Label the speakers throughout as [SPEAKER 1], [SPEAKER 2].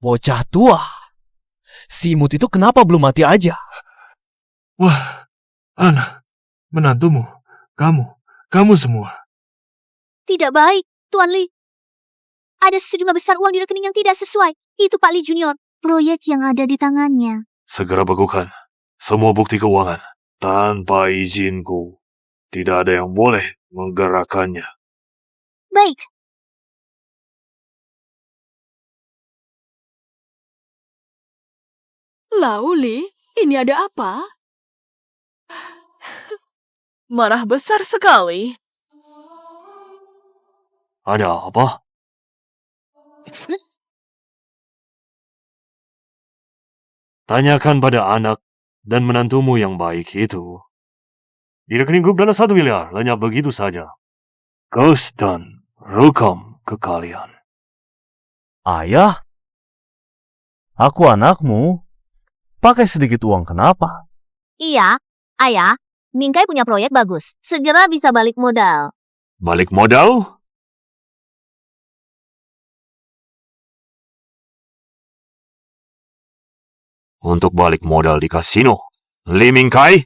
[SPEAKER 1] Bocah tua. Si imut itu kenapa belum mati aja?
[SPEAKER 2] Wah, Ana, menantumu, kamu semua.
[SPEAKER 3] Tidak baik, Tuan Li. Ada sejumlah besar uang di rekening yang tidak sesuai. Itu Pak Li Junior, proyek yang ada di tangannya.
[SPEAKER 2] Segera bekukan semua bukti keuangan. Tanpa izinku, tidak ada yang boleh menggerakkannya.
[SPEAKER 3] Baik.
[SPEAKER 4] Lauli, ini ada apa? Marah besar sekali.
[SPEAKER 2] Ada apa? Tanyakan pada anak dan menantumu yang baik itu. Di rekening grup dana 1 miliar, lenyap begitu saja. Ghost dan rekam ke kalian.
[SPEAKER 1] Ayah? Aku anakmu. Pakai sedikit uang kenapa?
[SPEAKER 3] Iya, Ayah. Mingkai punya proyek bagus. Segera bisa balik modal.
[SPEAKER 2] Balik modal? Untuk balik modal di kasino. Li Mingkai?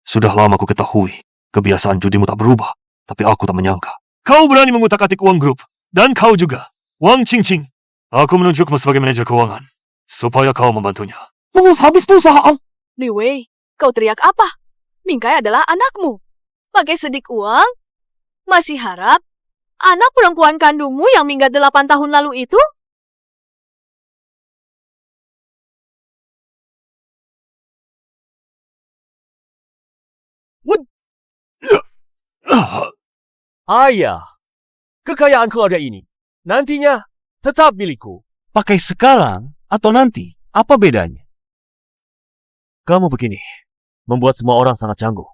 [SPEAKER 2] Sudah lama ku ketahui, kebiasaan judimu tak berubah, tapi aku tak menyangka. Kau berani mengutak-atik uang grup, dan kau juga, Wang Qingqing. Aku menunjukmu sebagai manajer keuangan, supaya kau membantunya.
[SPEAKER 1] Mengus habis perusahaan.
[SPEAKER 4] Li Wei, kau teriak apa? Mingkai adalah anakmu. Pakai sedik uang? Masih harap anak perempuan kandungmu yang minggat 8 tahun lalu itu?
[SPEAKER 1] Ayah, kekayaan keluarga ini nantinya tetap milikku. Pakai sekarang atau nanti, apa bedanya? Kamu begini, membuat semua orang sangat canggung.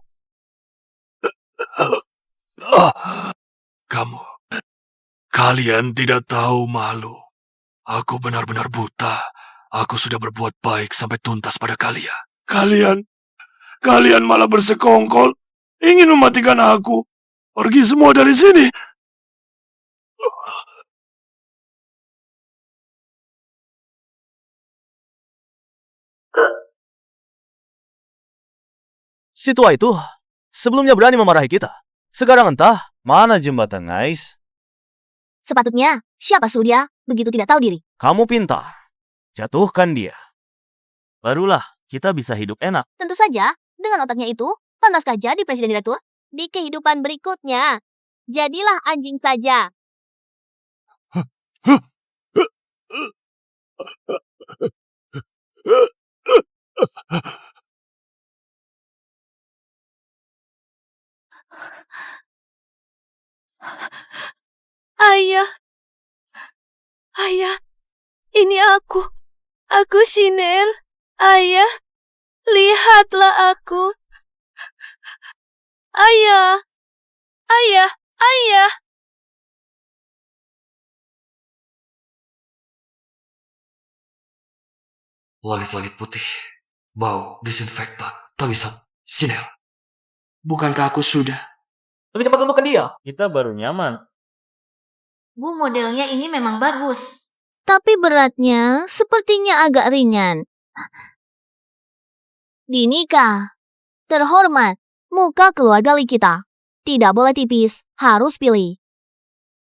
[SPEAKER 2] Kalian tidak tahu malu. Aku benar-benar buta. Aku sudah berbuat baik sampai tuntas pada kalian. Kalian malah bersekongkol, ingin mematikan aku. Pergi semua dari sini.
[SPEAKER 1] Si tua itu sebelumnya berani memarahi kita. Sekarang entah mana jembatan ngais.
[SPEAKER 3] Sepatutnya, siapa Surya begitu tidak tahu diri?
[SPEAKER 1] Kamu pintar. Jatuhkan dia. Barulah kita bisa hidup enak.
[SPEAKER 3] Tentu saja, dengan otaknya itu, pantaskah jadi presiden direktur? Di kehidupan berikutnya, jadilah anjing saja.
[SPEAKER 4] Ayah, ini aku. Aku Shiner. Ayah, lihatlah aku. Ayah.
[SPEAKER 2] Langit-langit putih, bau disinfektan, tulisan Shiner. Bukankah aku sudah?
[SPEAKER 1] Lebih cepat untuk dia. Kita baru nyaman.
[SPEAKER 3] Bu, modelnya ini memang bagus. Tapi beratnya sepertinya agak ringan. Dinika, terhormat, muka keluarga Li kita. Tidak boleh tipis, harus pilih.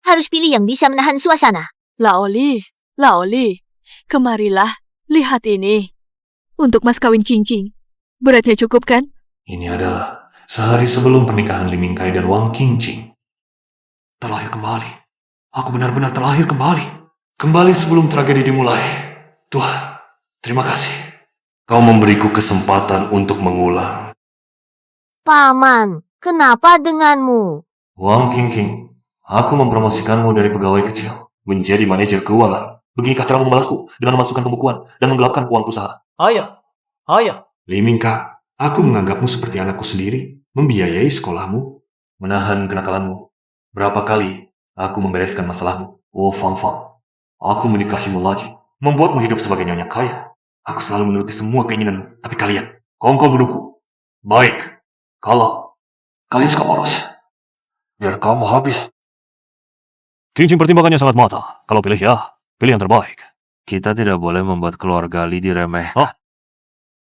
[SPEAKER 3] Harus pilih yang bisa menahan suasana.
[SPEAKER 4] Laoli, kemarilah, lihat ini. Untuk mas kawin Qingqing. Beratnya cukup kan?
[SPEAKER 2] Ini adalah sehari sebelum pernikahan Li Mingkai dan Wang Qingqing. Terlahir kembali. Aku benar-benar terlahir kembali. Kembali sebelum tragedi dimulai. Tuhan, terima kasih. Kau memberiku kesempatan untuk mengulang.
[SPEAKER 3] Paman, kenapa denganmu?
[SPEAKER 2] Wang Qingqing, aku mempromosikanmu dari pegawai kecil menjadi manajer keuangan. Beginikah cara membalasku dengan memasukkan pembukuan dan menggelapkan uang perusahaan?
[SPEAKER 1] Ayah.
[SPEAKER 2] Li Mingkai, aku menganggapmu seperti anakku sendiri, membiayai sekolahmu, menahan kenakalanmu. Berapa kali aku membereskan masalahmu? Oh Fang, aku menikahimu lagi, membuatmu hidup sebagai nyonya kaya. Aku selalu menuruti semua keinginanmu, tapi kalian, kongkol bodohku. Baik, kalau kalian suka boros, biar kamu habis. Qingqing pertimbangannya sangat matang. Kalau pilih ya, pilih yang terbaik. Kita tidak boleh membuat keluarga Lee diremehkan.
[SPEAKER 5] Oh.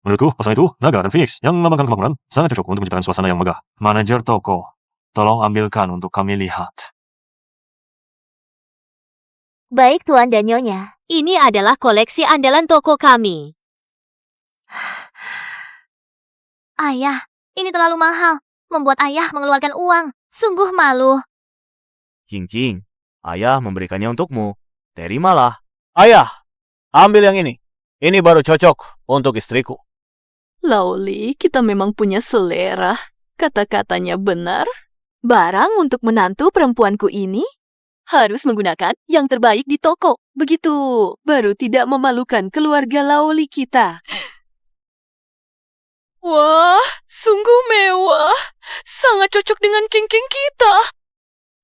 [SPEAKER 5] Menurutku, pasangan itu, Naga dan Phoenix, yang melambangkan kemakmuran, sangat cocok untuk menciptakan suasana yang megah.
[SPEAKER 2] Manajer toko, tolong ambilkan untuk kami lihat.
[SPEAKER 3] Baik Tuan dan Nyonya, ini adalah koleksi andalan toko kami. Ayah, ini terlalu mahal. Membuat ayah mengeluarkan uang. Sungguh malu.
[SPEAKER 1] Jing, ayah memberikannya untukmu. Terimalah. Ayah, ambil yang ini. Ini baru cocok untuk istriku.
[SPEAKER 4] Lauli, kita memang punya selera. Kata-katanya benar. Barang untuk menantu perempuanku ini harus menggunakan yang terbaik di toko. Begitu, baru tidak memalukan keluarga Lauli kita. Wah, sungguh mewah. Sangat cocok dengan king-king kita.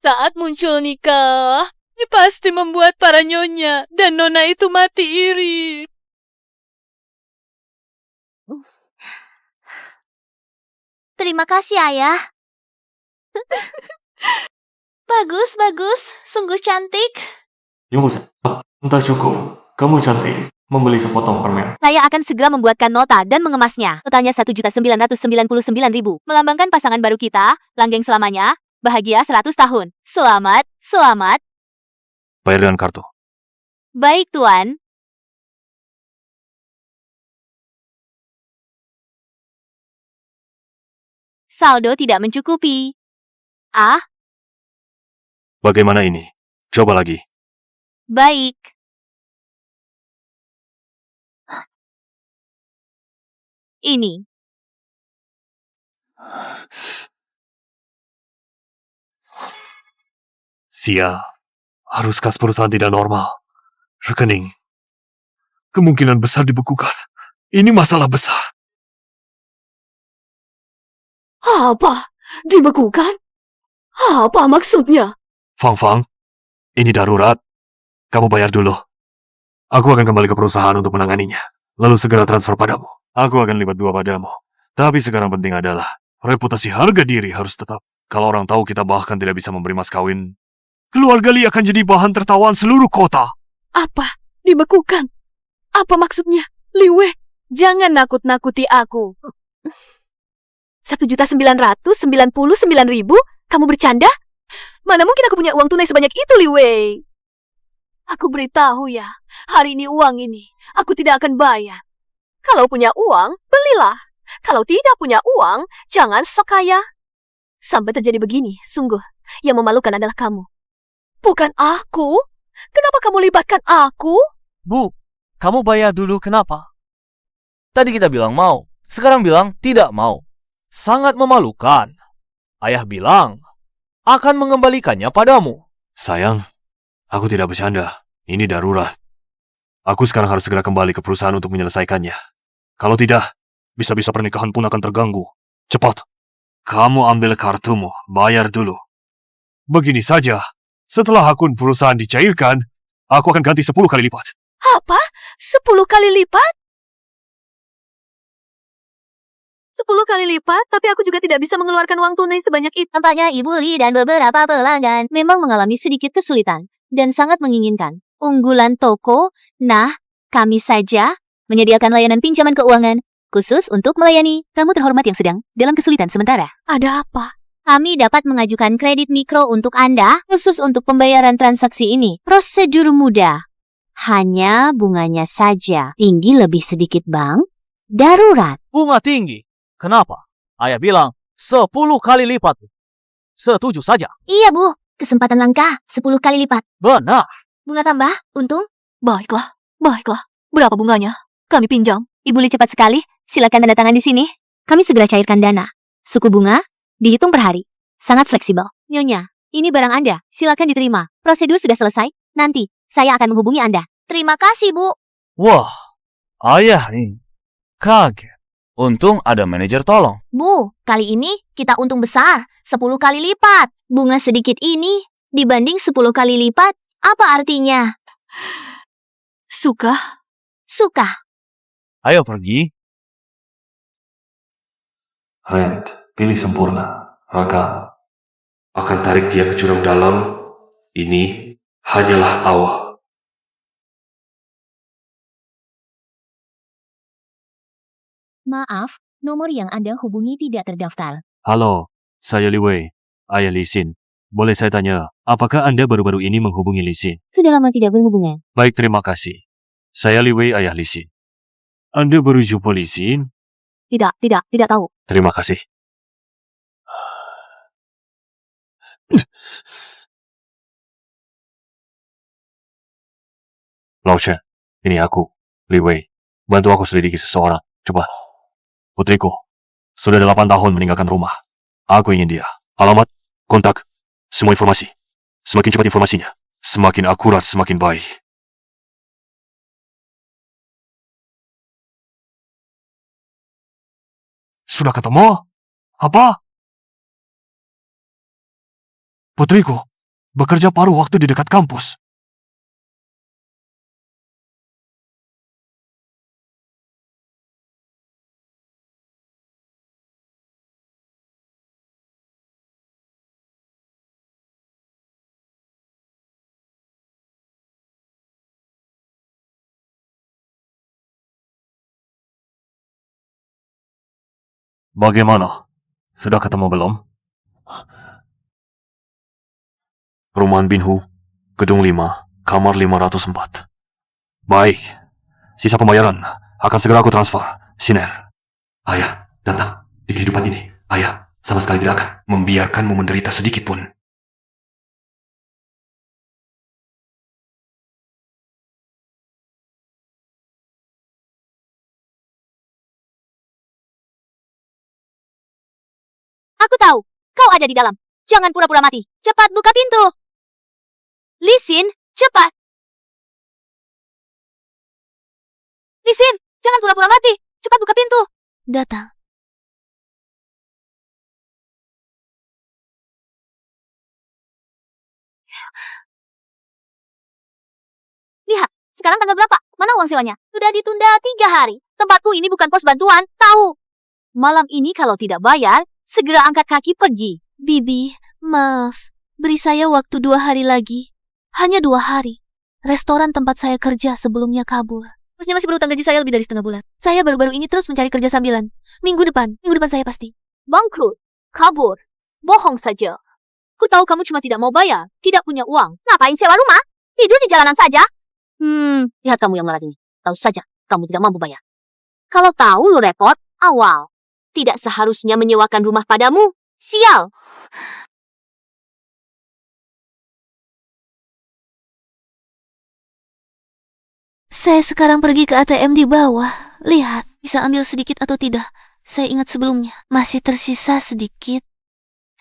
[SPEAKER 4] Saat muncul nikah, ini pasti membuat para nyonya dan nona itu mati iri.
[SPEAKER 3] Terima kasih, Ayah. Bagus, bagus. Sungguh cantik.
[SPEAKER 2] Entah cukup. Kamu cantik. Membeli sepotong permen.
[SPEAKER 3] Saya akan segera membuatkan nota dan mengemasnya. Totalnya 1.999.000. Melambangkan pasangan baru kita, langgeng selamanya, bahagia 100 tahun. Selamat, selamat.
[SPEAKER 5] Bayar dengan kartu.
[SPEAKER 3] Baik, Tuan. Saldo tidak mencukupi. Ah,
[SPEAKER 5] Bagaimana ini? Coba lagi.
[SPEAKER 3] baik. Ini.
[SPEAKER 5] Sial. Harus kas perusahaan tidak normal. Rekening. Kemungkinan besar dibekukan. Ini masalah besar.
[SPEAKER 4] Apa? Dibekukan? Apa maksudnya?
[SPEAKER 5] Fang, ini darurat. Kamu bayar dulu. Aku akan kembali ke perusahaan untuk menanganinya. Lalu segera transfer padamu. Aku akan libat dua padamu. Tapi sekarang penting adalah reputasi harga diri harus tetap. Kalau orang tahu kita bahkan tidak bisa memberi mas kawin, keluarga Lee akan jadi bahan tertawaan seluruh kota.
[SPEAKER 4] Apa? Dibekukan? Apa maksudnya? Liwe, jangan nakut-nakuti aku. 1.999.000? Kamu bercanda? Mana mungkin aku punya uang tunai sebanyak itu, Liwe? Aku beritahu ya, hari ini uang ini aku tidak akan bayar. Kalau punya uang, belilah. Kalau tidak punya uang, jangan sok kaya. Sampai terjadi begini, sungguh, yang memalukan adalah kamu. Bukan aku. Kenapa kamu libatkan aku?
[SPEAKER 1] Bu, kamu bayar dulu kenapa? Tadi kita bilang mau, sekarang bilang tidak mau. Sangat memalukan. Ayah bilang akan mengembalikannya padamu.
[SPEAKER 5] Sayang, aku tidak bercanda. Ini darurat. Aku sekarang harus segera kembali ke perusahaan untuk menyelesaikannya. Kalau tidak, bisa-bisa pernikahan pun akan terganggu. Cepat. Kamu ambil kartumu, bayar dulu. Begini saja, setelah akun perusahaan dicairkan, aku akan ganti 10 kali lipat.
[SPEAKER 4] Apa? 10 kali lipat? 10 kali lipat, tapi aku juga tidak bisa mengeluarkan uang tunai sebanyak itu.
[SPEAKER 3] Tampaknya Ibu Lee dan beberapa pelanggan memang mengalami sedikit kesulitan dan sangat menginginkan unggulan toko. Nah, kami saja menyediakan layanan pinjaman keuangan khusus untuk melayani tamu terhormat yang sedang dalam kesulitan sementara.
[SPEAKER 4] Ada apa?
[SPEAKER 3] Kami dapat mengajukan kredit mikro untuk Anda khusus untuk pembayaran transaksi ini. Prosedur mudah. Hanya bunganya saja tinggi lebih sedikit, Bang. Darurat.
[SPEAKER 1] Bunga tinggi. Kenapa? Ayah bilang 10 kali lipat. Setuju saja.
[SPEAKER 3] Iya, Bu. Kesempatan langka 10 kali lipat.
[SPEAKER 1] Benar.
[SPEAKER 3] Bunga tambah, untung.
[SPEAKER 4] Baiklah, baiklah. Berapa bunganya? Kami pinjam.
[SPEAKER 3] Ibu Lee cepat sekali. Silakan tanda tangan di sini. Kami segera cairkan dana. Suku bunga dihitung per hari. Sangat fleksibel. Nyonya, ini barang Anda. Silakan diterima. Prosedur sudah selesai. Nanti saya akan menghubungi Anda. Terima kasih, Bu.
[SPEAKER 1] Wah, ayah nih. Kaget. Untung ada manajer tolong.
[SPEAKER 3] Bu, kali ini kita untung besar. 10 kali lipat. Bunga sedikit ini dibanding 10 kali lipat. Apa artinya?
[SPEAKER 4] Suka?
[SPEAKER 3] Suka.
[SPEAKER 1] Ayo pergi.
[SPEAKER 2] Rent, pilih sempurna. Raka, akan tarik dia ke jurang dalam. Ini hanyalah awal.
[SPEAKER 3] Maaf, nomor yang Anda hubungi tidak terdaftar.
[SPEAKER 5] Halo, saya Li Wei, ayah Li Xin. Boleh saya tanya, apakah Anda baru-baru ini menghubungi Li Xin?
[SPEAKER 3] Sudah lama tidak berhubungan.
[SPEAKER 5] Baik, terima kasih. Saya Li Wei, ayah Li Xin. Anda baru jumpa Li Xin?
[SPEAKER 3] Tidak tahu.
[SPEAKER 5] Terima kasih. Lao Shen, ini aku, Li Wei. Bantu aku selidiki seseorang. Coba. Putriku, sudah 8 tahun meninggalkan rumah. Aku ingin dia. Alamat, kontak, semua informasi. Semakin cepat informasinya, semakin akurat, semakin baik. Sudah ketemu? Apa? Putriku, bekerja paruh waktu di dekat kampus. Bagaimana? Sudah ketemu belum? Perumahan Binhu, Gedung 5, Kamar 504. Baik. Sisa pembayaran akan segera aku transfer. Siner. Ayah, datang. Di kehidupan ini, ayah sama sekali tidak akan membiarkanmu menderita sedikit pun.
[SPEAKER 3] Aku tahu, kau ada di dalam. Jangan pura-pura mati. Cepat buka pintu. Li Xin, cepat. Li Xin, jangan pura-pura mati. Cepat buka pintu.
[SPEAKER 4] Datang.
[SPEAKER 3] Lihat, sekarang tanggal berapa? Mana uang sewanya? Sudah ditunda 3 hari. Tempatku ini bukan pos bantuan, tahu? Malam ini kalau tidak bayar, segera angkat kaki pergi.
[SPEAKER 4] Bibi, maaf. Beri saya waktu 2 hari lagi. Hanya 2 hari. Restoran tempat saya kerja sebelumnya kabur. Bosnya masih berutang gaji saya lebih dari setengah bulan. Saya baru-baru ini terus mencari kerja sambilan. Minggu depan saya pasti.
[SPEAKER 3] Bangkrut, kabur, bohong saja. Ku tahu kamu cuma tidak mau bayar, tidak punya uang. Ngapain sewa rumah? Tidur di jalanan saja? Lihat kamu yang melarat ini. Tahu saja, kamu tidak mampu bayar. Kalau tahu lu repot, awal. Tidak seharusnya menyewakan rumah padamu. Sial!
[SPEAKER 4] Saya sekarang pergi ke ATM di bawah. Lihat, bisa ambil sedikit atau tidak. Saya ingat sebelumnya, masih tersisa sedikit.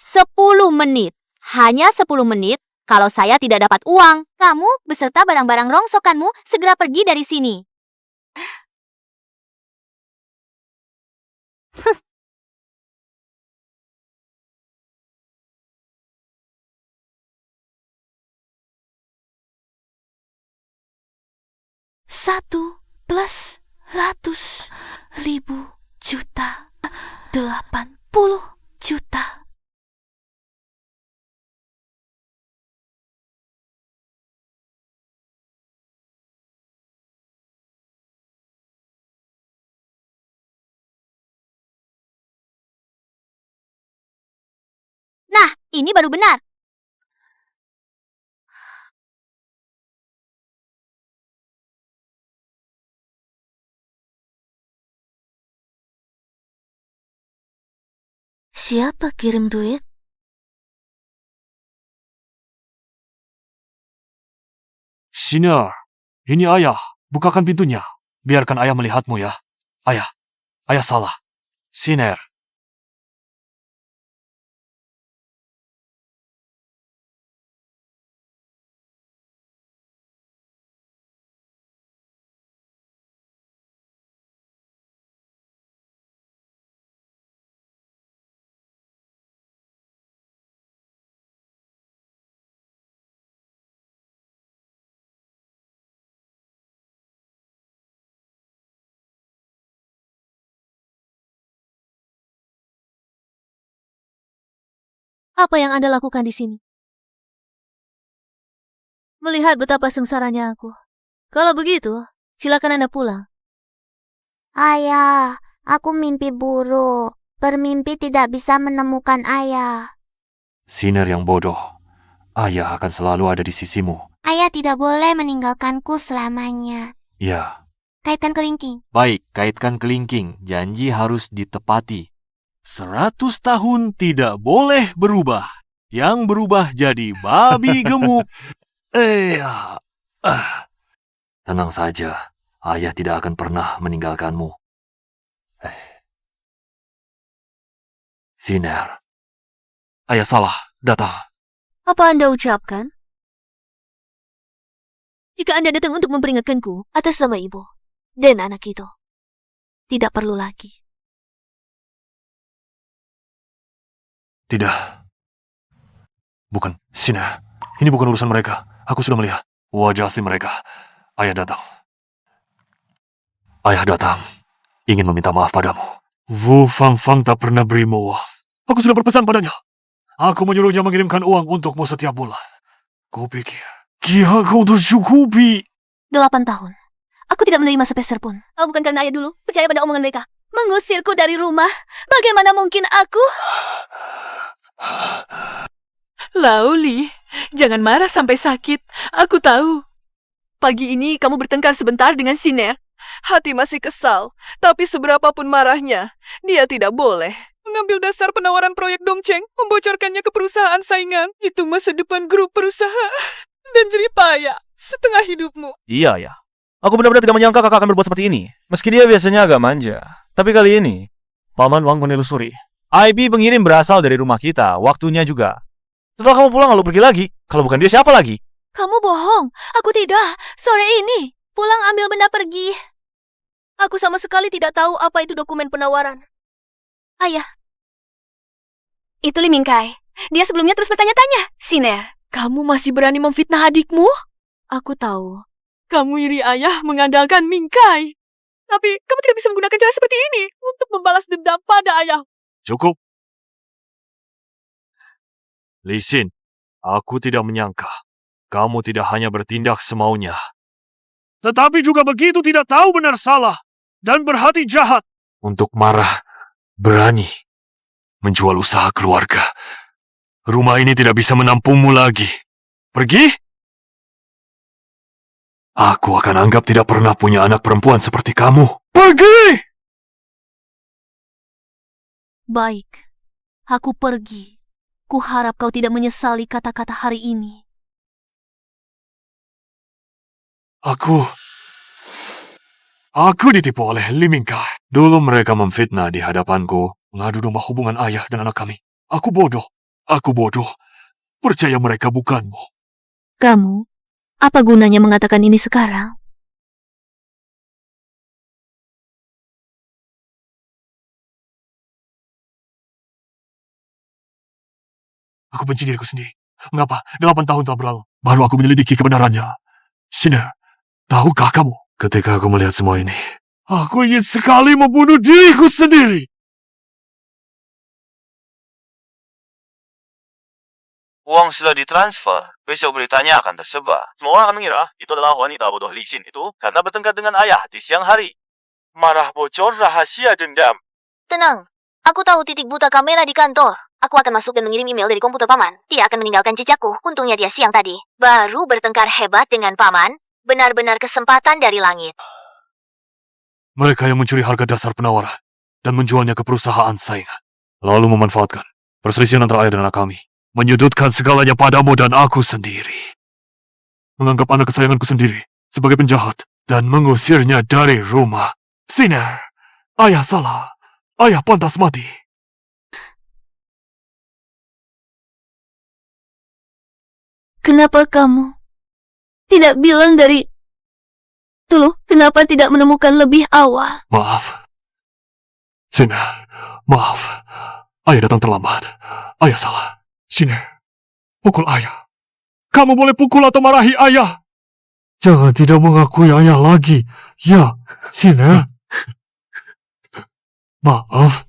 [SPEAKER 3] 10 menit. Hanya 10 menit. Kalau saya tidak dapat uang, kamu beserta barang-barang rongsokanmu segera pergi dari sini.
[SPEAKER 4] Satu plus 100.000 juta 80 juta.
[SPEAKER 3] Nah, ini baru benar.
[SPEAKER 4] Siapa kirim duit?
[SPEAKER 5] Siner, ini ayah. Bukakan pintunya. Biarkan ayah melihatmu ya. Ayah salah. Siner.
[SPEAKER 4] Apa yang Anda lakukan di sini? Melihat betapa sengsaranya aku. Kalau begitu, silakan Anda pulang.
[SPEAKER 6] Ayah, Aku mimpi buruk. Bermimpi tidak bisa menemukan ayah.
[SPEAKER 5] Sinar yang bodoh. Ayah akan selalu ada di sisimu.
[SPEAKER 6] Ayah tidak boleh meninggalkanku selamanya.
[SPEAKER 5] Ya.
[SPEAKER 6] Kaitkan kelingking.
[SPEAKER 5] Baik, kaitkan kelingking. Janji harus ditepati.
[SPEAKER 1] 100 tahun tidak boleh berubah. Yang berubah jadi babi gemuk.
[SPEAKER 5] Tenang saja. Ayah tidak akan pernah meninggalkanmu. Sinar.
[SPEAKER 1] Ayah salah, datang.
[SPEAKER 4] Apa Anda ucapkan? Jika Anda datang untuk memperingatkanku atas nama ibu dan anak itu, tidak perlu lagi.
[SPEAKER 5] Tidak. Bukan, Sinar. Ini bukan urusan mereka. Aku sudah melihat wajah asli mereka. Ayah datang. Ayah datang. Ingin meminta maaf padamu. Wu Fang Fang tak pernah berimu uang. Aku sudah berpesan padanya. Aku menyuruhnya mengirimkan uang untukmu setiap bulan. Kupikir, kau tercukupi.
[SPEAKER 4] 8 tahun. Aku tidak menerima sepeser pun. Oh, bukan karena ayah dulu percaya pada omongan mereka. Mengusirku dari rumah. Bagaimana mungkin aku?
[SPEAKER 7] Lauli, jangan marah sampai sakit. Aku tahu. Pagi ini kamu bertengkar sebentar dengan Siner. Hati masih kesal, tapi seberapapun marahnya, dia tidak boleh mengambil dasar penawaran proyek Dongcheng, membocorkannya ke perusahaan saingan. Itu masa depan grup perusahaan dan jerih payah setengah hidupmu.
[SPEAKER 1] Iya, ya. Aku benar-benar tidak menyangka kakak akan berbuat seperti ini. Meski dia biasanya agak manja. Tapi kali ini, Paman Wang menelusuri. IB pengirim berasal dari rumah kita, waktunya juga. Setelah kamu pulang lalu pergi lagi. Kalau bukan dia siapa lagi?
[SPEAKER 4] Kamu bohong. Aku tidak. Sore ini, pulang ambil benda pergi. Aku sama sekali tidak tahu apa itu dokumen penawaran. Ayah. Itu Li Mingkai. Dia sebelumnya terus bertanya-tanya. Siner,
[SPEAKER 7] Kamu masih berani memfitnah adikmu? Aku tahu. Kamu iri ayah mengandalkan Mingkai. Tapi kamu tidak bisa menggunakan cara seperti ini untuk membalas dendam pada ayah.
[SPEAKER 5] Cukup. Li Xin, aku tidak menyangka kamu tidak hanya bertindak semaunya, tetapi juga begitu tidak tahu benar salah dan berhati jahat. Untuk marah, berani menjual usaha keluarga. Rumah ini tidak bisa menampungmu lagi. Pergi? Aku akan anggap tidak pernah punya anak perempuan seperti kamu. Pergi!
[SPEAKER 4] baik. Aku pergi. Kuharap kau tidak menyesali kata-kata hari ini.
[SPEAKER 5] Aku ditipu oleh Li Mingkai. Dulu mereka memfitnah di hadapanku, mengadu domba hubungan ayah dan anak kami. Aku bodoh. Percaya mereka bukanmu.
[SPEAKER 4] Kamu, apa gunanya mengatakan ini sekarang?
[SPEAKER 5] Aku benci diriku sendiri. Mengapa? 8 tahun telah berlalu. Baru aku menyelidiki kebenarannya. Sina, tahukah kamu? Ketika aku melihat semua ini, aku ingin sekali membunuh diriku sendiri.
[SPEAKER 8] Uang sudah ditransfer, besok beritanya akan tersebar. Semua orang akan mengira itu adalah wanita bodoh Li Xin itu karena bertengkar dengan ayah di siang hari. Marah bocor rahasia dendam.
[SPEAKER 3] Tenang, aku tahu titik buta kamera di kantor. Aku akan masuk dan mengirim email dari komputer Paman. Dia akan meninggalkan jejakku. Untungnya dia siang tadi. Baru bertengkar hebat dengan Paman. Benar-benar kesempatan dari langit.
[SPEAKER 5] Mereka yang mencuri harga dasar penawaran dan menjualnya ke perusahaan saingan. Lalu memanfaatkan perselisihan antara ayah dan anak kami. Menyudutkan segalanya padamu dan aku sendiri. Menganggap anak kesayanganku sendiri sebagai penjahat dan mengusirnya dari rumah. Siner, ayah salah. Ayah pantas mati.
[SPEAKER 4] Kenapa kamu tidak bilang dari dulu? Kenapa tidak menemukan lebih awal?
[SPEAKER 5] Maaf. Siner, maaf. Ayah datang terlambat. Ayah salah. Siner, pukul ayah. Kamu boleh pukul atau marahi ayah. Jangan tidak mengakui ayah lagi. Ya, Siner. Maaf.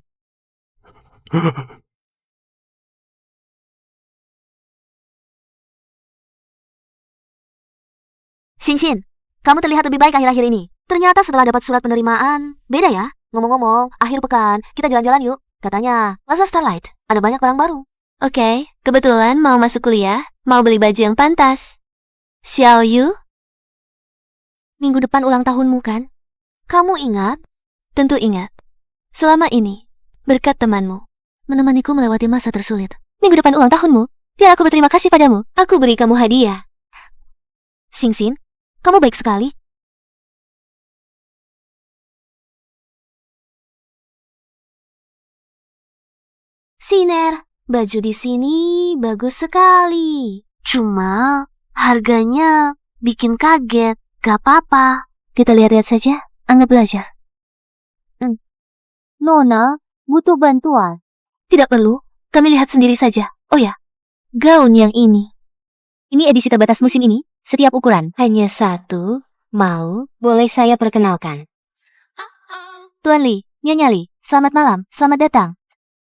[SPEAKER 3] Xin, kamu terlihat lebih baik akhir-akhir ini. Ternyata setelah dapat surat penerimaan, beda ya?
[SPEAKER 4] Ngomong-ngomong, akhir pekan, kita jalan-jalan yuk. Katanya, Plaza Starlight, ada banyak barang baru.
[SPEAKER 6] Oke, kebetulan mau masuk kuliah, mau beli baju yang pantas. Xiao Yu,
[SPEAKER 4] Minggu depan ulang tahunmu kan? Kamu ingat?
[SPEAKER 6] tentu ingat. Selama ini, berkat temanmu, menemaniku melewati masa tersulit. Minggu depan ulang tahunmu, biar aku berterima kasih padamu. Aku beri kamu hadiah.
[SPEAKER 4] Xingxin, kamu baik sekali. Siner, baju di sini bagus sekali. Cuma harganya bikin kaget. Gak apa-apa.
[SPEAKER 6] Kita lihat-lihat saja, anggap belajar.
[SPEAKER 3] Nona, butuh bantuan.
[SPEAKER 6] Tidak perlu, kami lihat sendiri saja. Oh ya, gaun yang ini.
[SPEAKER 3] Ini edisi terbatas musim ini, setiap ukuran.
[SPEAKER 6] Hanya satu, mau, boleh saya perkenalkan.
[SPEAKER 3] Tuan Li, Nyonya Li, selamat malam, selamat datang.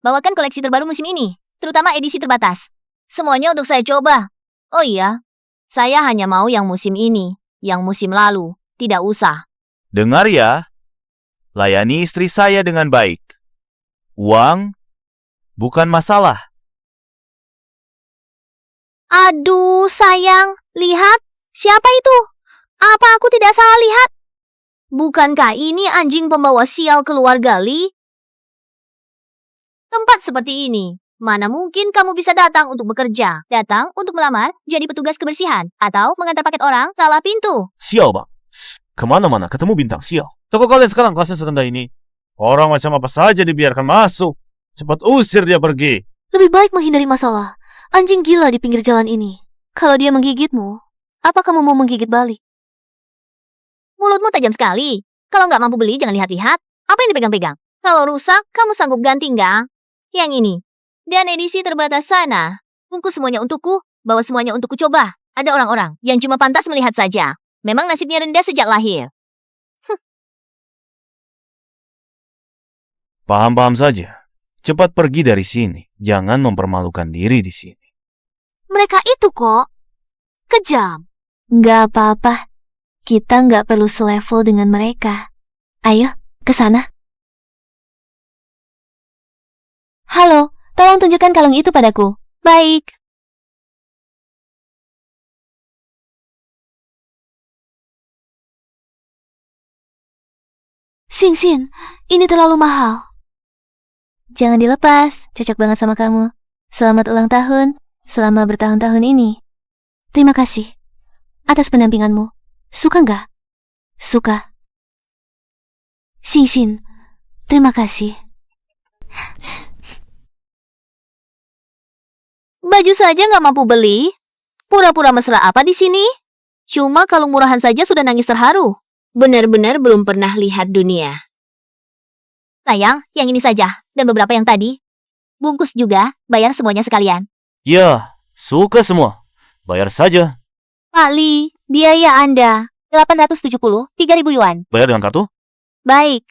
[SPEAKER 3] Bawakan koleksi terbaru musim ini, terutama edisi terbatas. Semuanya untuk saya coba. Oh iya, saya hanya mau yang musim ini, yang musim lalu, tidak usah.
[SPEAKER 1] Dengar ya, layani istri saya dengan baik. Uang bukan masalah.
[SPEAKER 3] Aduh, sayang, lihat, siapa itu? Apa aku tidak salah lihat? Bukankah ini anjing pembawa sial keluarga Li? Tempat seperti ini, mana mungkin kamu bisa datang untuk bekerja? Datang untuk melamar, jadi petugas kebersihan, atau mengantar paket orang salah pintu.
[SPEAKER 1] Sial, Bang. Kemana-mana ketemu bintang sial. Toko kalian sekarang kelasnya serendah ini. Orang macam apa saja dibiarkan masuk. Cepat usir dia pergi.
[SPEAKER 4] Lebih baik menghindari masalah. Anjing gila di pinggir jalan ini. Kalau dia menggigitmu, apa kamu mau menggigit balik?
[SPEAKER 3] Mulutmu tajam sekali. Kalau nggak mampu beli, jangan lihat-lihat. Apa yang dipegang-pegang? Kalau rusak, kamu sanggup ganti nggak? Yang ini. Dan edisi terbatas sana. Bungkus semuanya untukku, bawa semuanya untukku coba. Ada orang-orang yang cuma pantas melihat saja. Memang nasibnya rendah sejak lahir.
[SPEAKER 1] Paham-paham saja. Cepat pergi dari sini. Jangan mempermalukan diri di sini.
[SPEAKER 4] Mereka itu kok kejam.
[SPEAKER 6] Nggak apa-apa. Kita nggak perlu selevel dengan mereka. Ayo, ke sana. Halo, tolong tunjukkan kalung itu padaku.
[SPEAKER 3] Baik.
[SPEAKER 4] Xingxin, ini terlalu mahal.
[SPEAKER 6] Jangan dilepas, cocok banget sama kamu. Selamat ulang tahun, selama bertahun-tahun ini.
[SPEAKER 4] Terima kasih atas pendampinganmu. Suka nggak? Suka. Xingxin, terima kasih.
[SPEAKER 3] Baju saja nggak mampu beli? Pura-pura mesra apa di sini? Cuma kalung murahan saja sudah nangis terharu. Benar-benar belum pernah lihat dunia. Sayang, yang ini saja. Dan beberapa yang tadi. Bungkus juga, bayar semuanya sekalian.
[SPEAKER 1] Ya, suka semua. Bayar saja.
[SPEAKER 3] Pak Li, biaya Anda. 870, 3.000 yuan.
[SPEAKER 1] Bayar dengan kartu?
[SPEAKER 3] Baik.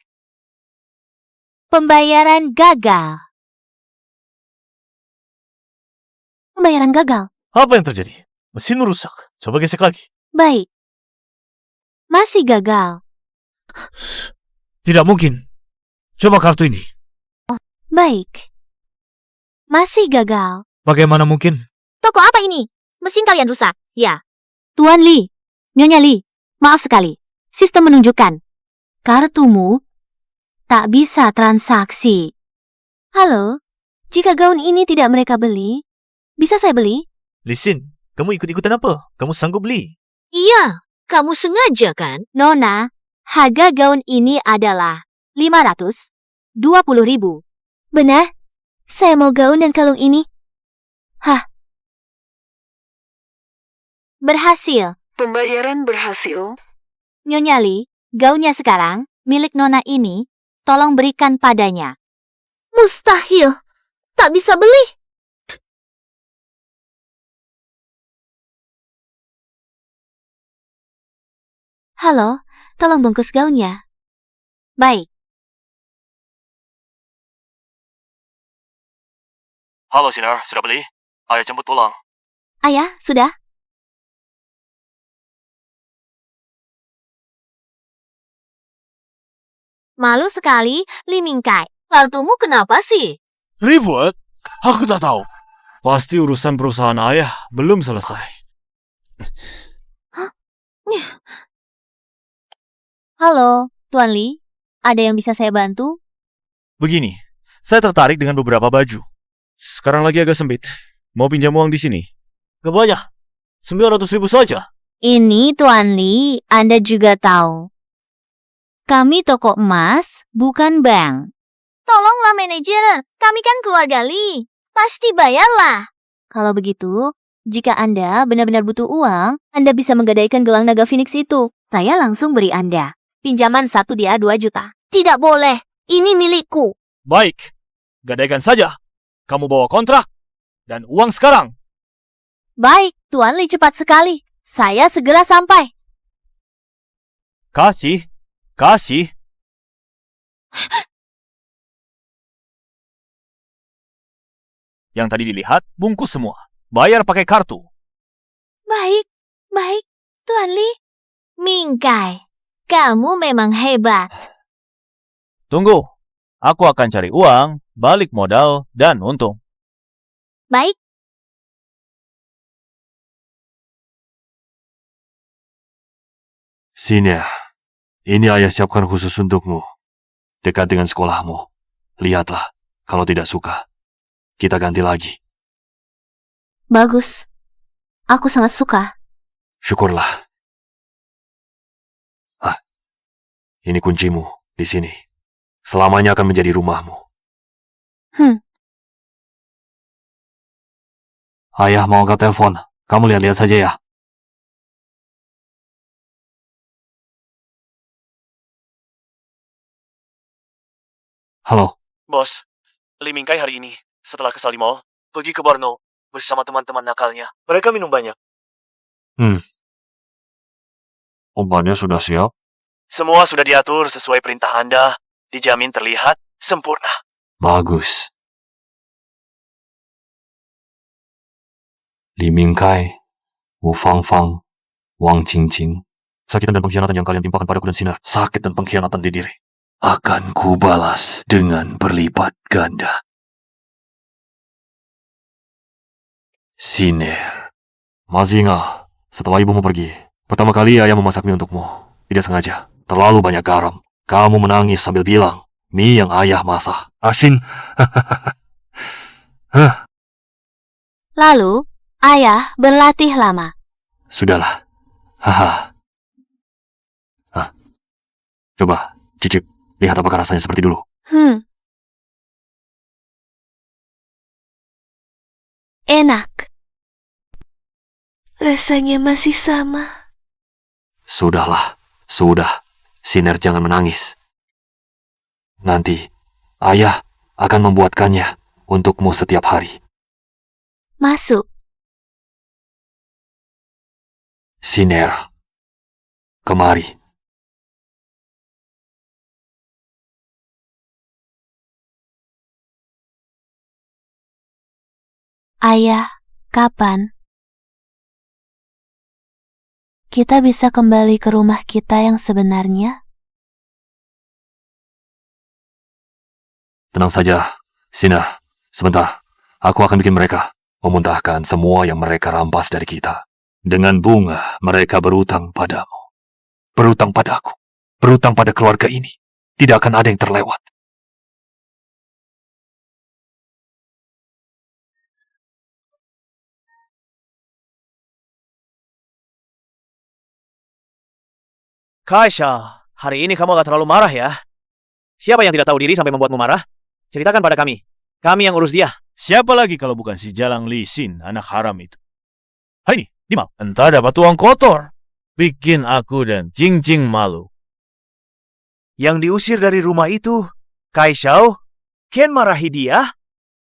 [SPEAKER 3] Pembayaran gagal.
[SPEAKER 4] Pembayaran gagal.
[SPEAKER 5] Apa yang terjadi? Mesin rusak. Coba gesek lagi.
[SPEAKER 4] Baik. Masih gagal.
[SPEAKER 5] Tidak mungkin. Coba kartu ini.
[SPEAKER 4] Baik. Masih gagal.
[SPEAKER 5] Bagaimana mungkin?
[SPEAKER 3] Toko apa ini? Mesin kalian rusak. Ya. Tuan Li, Nyonya Li, maaf sekali. Sistem menunjukkan kartumu tak bisa transaksi.
[SPEAKER 4] Halo, jika gaun ini tidak mereka beli, bisa saya beli?
[SPEAKER 5] Lisin, kamu ikut-ikutan apa? Kamu sanggup beli?
[SPEAKER 3] Iya, kamu sengaja kan? Nona, harga gaun ini adalah 520.000.
[SPEAKER 6] Benar? Saya mau gaun dan kalung ini.
[SPEAKER 3] Berhasil.
[SPEAKER 7] Pembayaran berhasil.
[SPEAKER 3] Nyonya Li, gaunnya sekarang milik Nona ini, tolong berikan padanya. Mustahil. Tak bisa beli.
[SPEAKER 6] Halo, tolong bungkus gaunnya.
[SPEAKER 3] Baik.
[SPEAKER 5] Halo Sinar, sudah beli? Ayo jemput pulang.
[SPEAKER 6] Ayah, sudah?
[SPEAKER 3] Malu sekali, Li Mingkai. Kartumu kenapa sih?
[SPEAKER 1] Ribut? Aku tak tahu. Pasti urusan perusahaan ayah belum selesai.
[SPEAKER 3] Halo, Tuan Li. Ada yang bisa saya bantu?
[SPEAKER 1] Begini, saya tertarik dengan beberapa baju. Sekarang lagi agak sempit. Mau pinjam uang di sini? Gak banyak. 900.000 saja.
[SPEAKER 3] Ini Tuan Li, Anda juga tahu. Kami toko emas, bukan bank. Tolonglah manajer, kami kan keluarga Li. Pasti bayarlah. Kalau begitu, jika Anda benar-benar butuh uang, Anda bisa menggadaikan gelang naga Phoenix itu. Saya langsung beri Anda. Pinjaman 1 dia 2 juta. Tidak boleh, ini milikku.
[SPEAKER 1] Baik, gadaikan saja. Kamu bawa kontrak dan uang sekarang.
[SPEAKER 3] Baik, Tuan Li cepat sekali. Saya segera sampai.
[SPEAKER 1] Kasih. Yang tadi dilihat, bungkus semua. Bayar pakai kartu.
[SPEAKER 3] Baik, Tuan Li. Mingkai, kamu memang hebat.
[SPEAKER 1] Tunggu, aku akan cari uang, balik modal, dan untung.
[SPEAKER 3] Baik,
[SPEAKER 5] Sini, ini ayah siapkan khusus untukmu. Dekat dengan sekolahmu. Lihatlah, kalau tidak suka, kita ganti lagi.
[SPEAKER 6] Bagus. Aku sangat suka.
[SPEAKER 5] Syukurlah. Ini kuncimu di sini. Selamanya akan menjadi rumahmu. Ayah mau angkat telepon. Kamu lihat-lihat saja ya. Halo.
[SPEAKER 8] Bos, Li Mingkai hari ini, setelah kesal di mall, pergi ke Borneo bersama teman-teman nakalnya. Mereka minum banyak.
[SPEAKER 5] Obatnya sudah siap?
[SPEAKER 8] Semua sudah diatur sesuai perintah Anda. Dijamin terlihat sempurna.
[SPEAKER 5] Bagus. Li Mingkai, Wu Fangfang, Wang Qingqing. Sakitan dan pengkhianatan yang kalian timpakan padaku dan Sinar. Sakit dan pengkhianatan di diri. Akan kubalas dengan berlipat ganda. Siner. Mazinga, setelah ibumu pergi, pertama kali ayah memasak mie untukmu. Tidak sengaja. Terlalu banyak garam. Kamu menangis sambil bilang, mie yang ayah masak asin.
[SPEAKER 6] Lalu, ayah berlatih lama.
[SPEAKER 5] Sudahlah. Haha. Coba, cicip. Lihat apakah rasanya seperti dulu.
[SPEAKER 6] Enak. Rasanya masih sama.
[SPEAKER 5] Sudahlah. Sudah. Siner jangan menangis. Nanti, ayah akan membuatkannya untukmu setiap hari.
[SPEAKER 6] Masuk.
[SPEAKER 5] Siner. Kemari.
[SPEAKER 6] Ayah, kapan kita bisa kembali ke rumah kita yang sebenarnya?
[SPEAKER 5] Tenang saja. Sina, sebentar. Aku akan bikin mereka memuntahkan semua yang mereka rampas dari kita. Dengan bunga, mereka berutang padamu. Berutang padaku. Berutang pada keluarga ini. Tidak akan ada yang terlewat.
[SPEAKER 1] Kaisha, hari ini kamu agak terlalu marah ya. Siapa yang tidak tahu diri sampai membuatmu marah? Ceritakan pada kami. Kami yang urus dia. Siapa lagi kalau bukan si Jalang Li Xin, anak haram itu? Hai ini, Dimal. Entah dapat uang kotor. Bikin aku dan Jing malu. Yang diusir dari rumah itu, Kaishao, Ken marahi dia?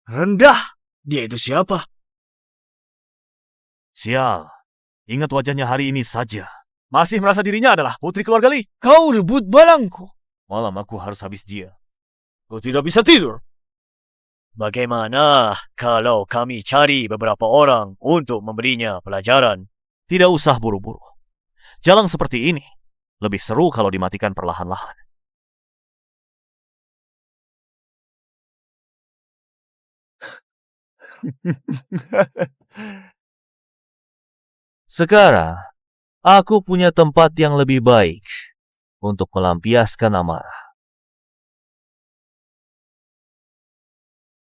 [SPEAKER 1] Rendah. Dia itu siapa? Sial. Ingat wajahnya hari ini saja. Masih merasa dirinya adalah putri keluarga Li. Kau rebut balangku. Malam aku harus habis dia. Kau tidak bisa tidur. Bagaimana kalau kami cari beberapa orang untuk memberinya pelajaran? Tidak usah buru-buru. Jalan seperti ini lebih seru kalau dimatikan perlahan-lahan. Sekarang, aku punya tempat yang lebih baik untuk melampiaskan amarah.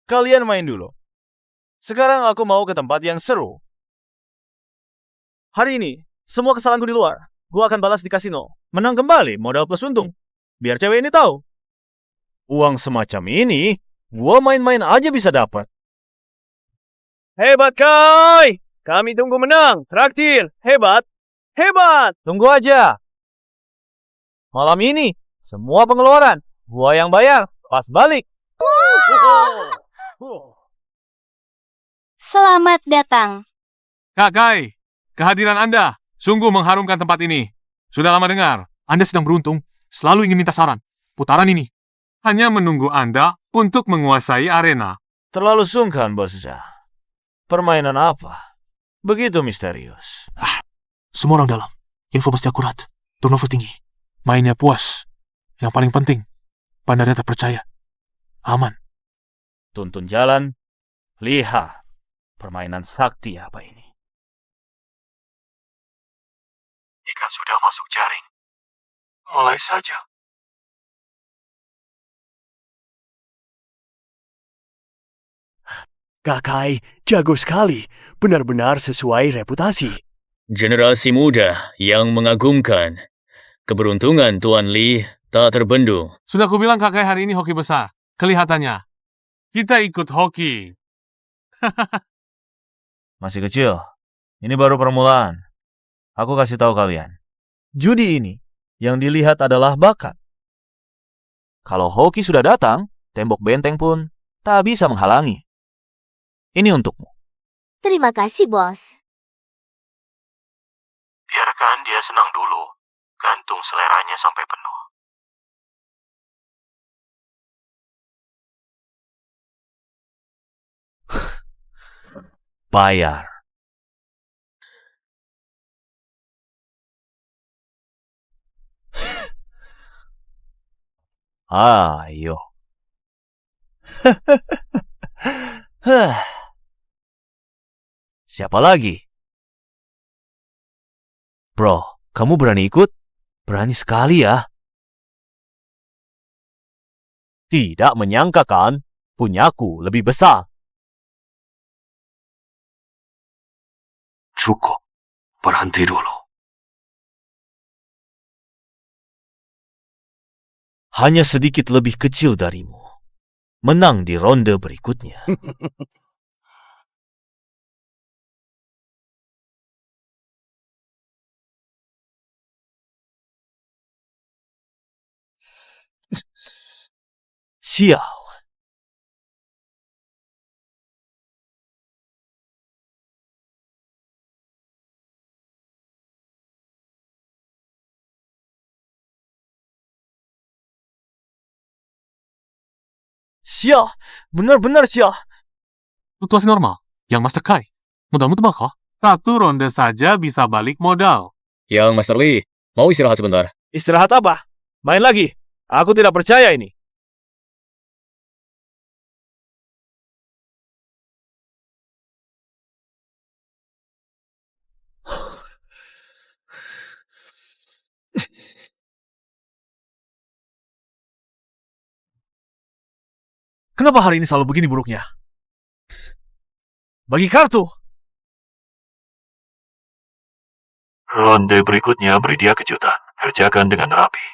[SPEAKER 1] Kalian main dulu. Sekarang aku mau ke tempat yang seru. Hari ini, semua kesalahanku di luar. Gua akan balas di kasino. Menang kembali, modal plus untung. Biar cewek ini tahu. Uang semacam ini, gua main-main aja bisa dapat. Hebat, Kai! Kami tunggu menang. Traktir. Hebat. Hebat. Tunggu aja. Malam ini, semua pengeluaran. Gua yang bayar. Pas balik.
[SPEAKER 3] Selamat datang.
[SPEAKER 5] Kak Kai, kehadiran Anda sungguh mengharumkan tempat ini. Sudah lama dengar, Anda sedang beruntung, selalu ingin minta saran. Putaran ini hanya menunggu Anda untuk menguasai arena.
[SPEAKER 1] Terlalu sungkan, bosnya. Permainan apa? Begitu misterius.
[SPEAKER 5] Semua orang dalam. Info pasti akurat. Turnover tinggi. Mainnya puas. Yang paling penting, bandarnya terpercaya. Aman.
[SPEAKER 1] Tuntun jalan. Lihat. Permainan sakti apa ini?
[SPEAKER 5] Ikan sudah masuk jaring. Mulai saja.
[SPEAKER 9] Kak Kai, jago sekali. Benar-benar sesuai reputasi.
[SPEAKER 10] Generasi muda yang mengagumkan. Keberuntungan Tuan Lee tak terbendung.
[SPEAKER 5] Sudah kubilang Kak Kai hari ini hoki besar. Kelihatannya. Kita ikut hoki.
[SPEAKER 1] Masih kecil. Ini baru permulaan. Aku kasih tahu kalian. Judi ini yang dilihat adalah bakat. Kalau hoki sudah datang, tembok benteng pun tak bisa menghalangi. Ini untukmu.
[SPEAKER 3] Terima kasih, bos.
[SPEAKER 5] Biarkan dia senang dulu. Gantung seleranya sampai penuh.
[SPEAKER 1] Bayar. Ayo. Siapa lagi? Bro, kamu berani ikut? Berani sekali ya. Tidak menyangka kan? Punyaku lebih besar.
[SPEAKER 5] Cukup. Berhenti dulu.
[SPEAKER 1] Hanya sedikit lebih kecil darimu. Menang di ronde berikutnya. Sial. Sial, benar-benar sial.
[SPEAKER 5] Fluktuasi normal. Yang Master Kai. Modalmu tebak kah? Satu ronde saja bisa balik modal.
[SPEAKER 10] Yang Master Lee, mau istirahat sebentar?
[SPEAKER 1] Istirahat apa? Main lagi. Aku tidak percaya ini. Kenapa hari ini selalu begini buruknya? Bagi kartu.
[SPEAKER 5] Ronde berikutnya beri dia kejutan. Kerjakan dengan rapi.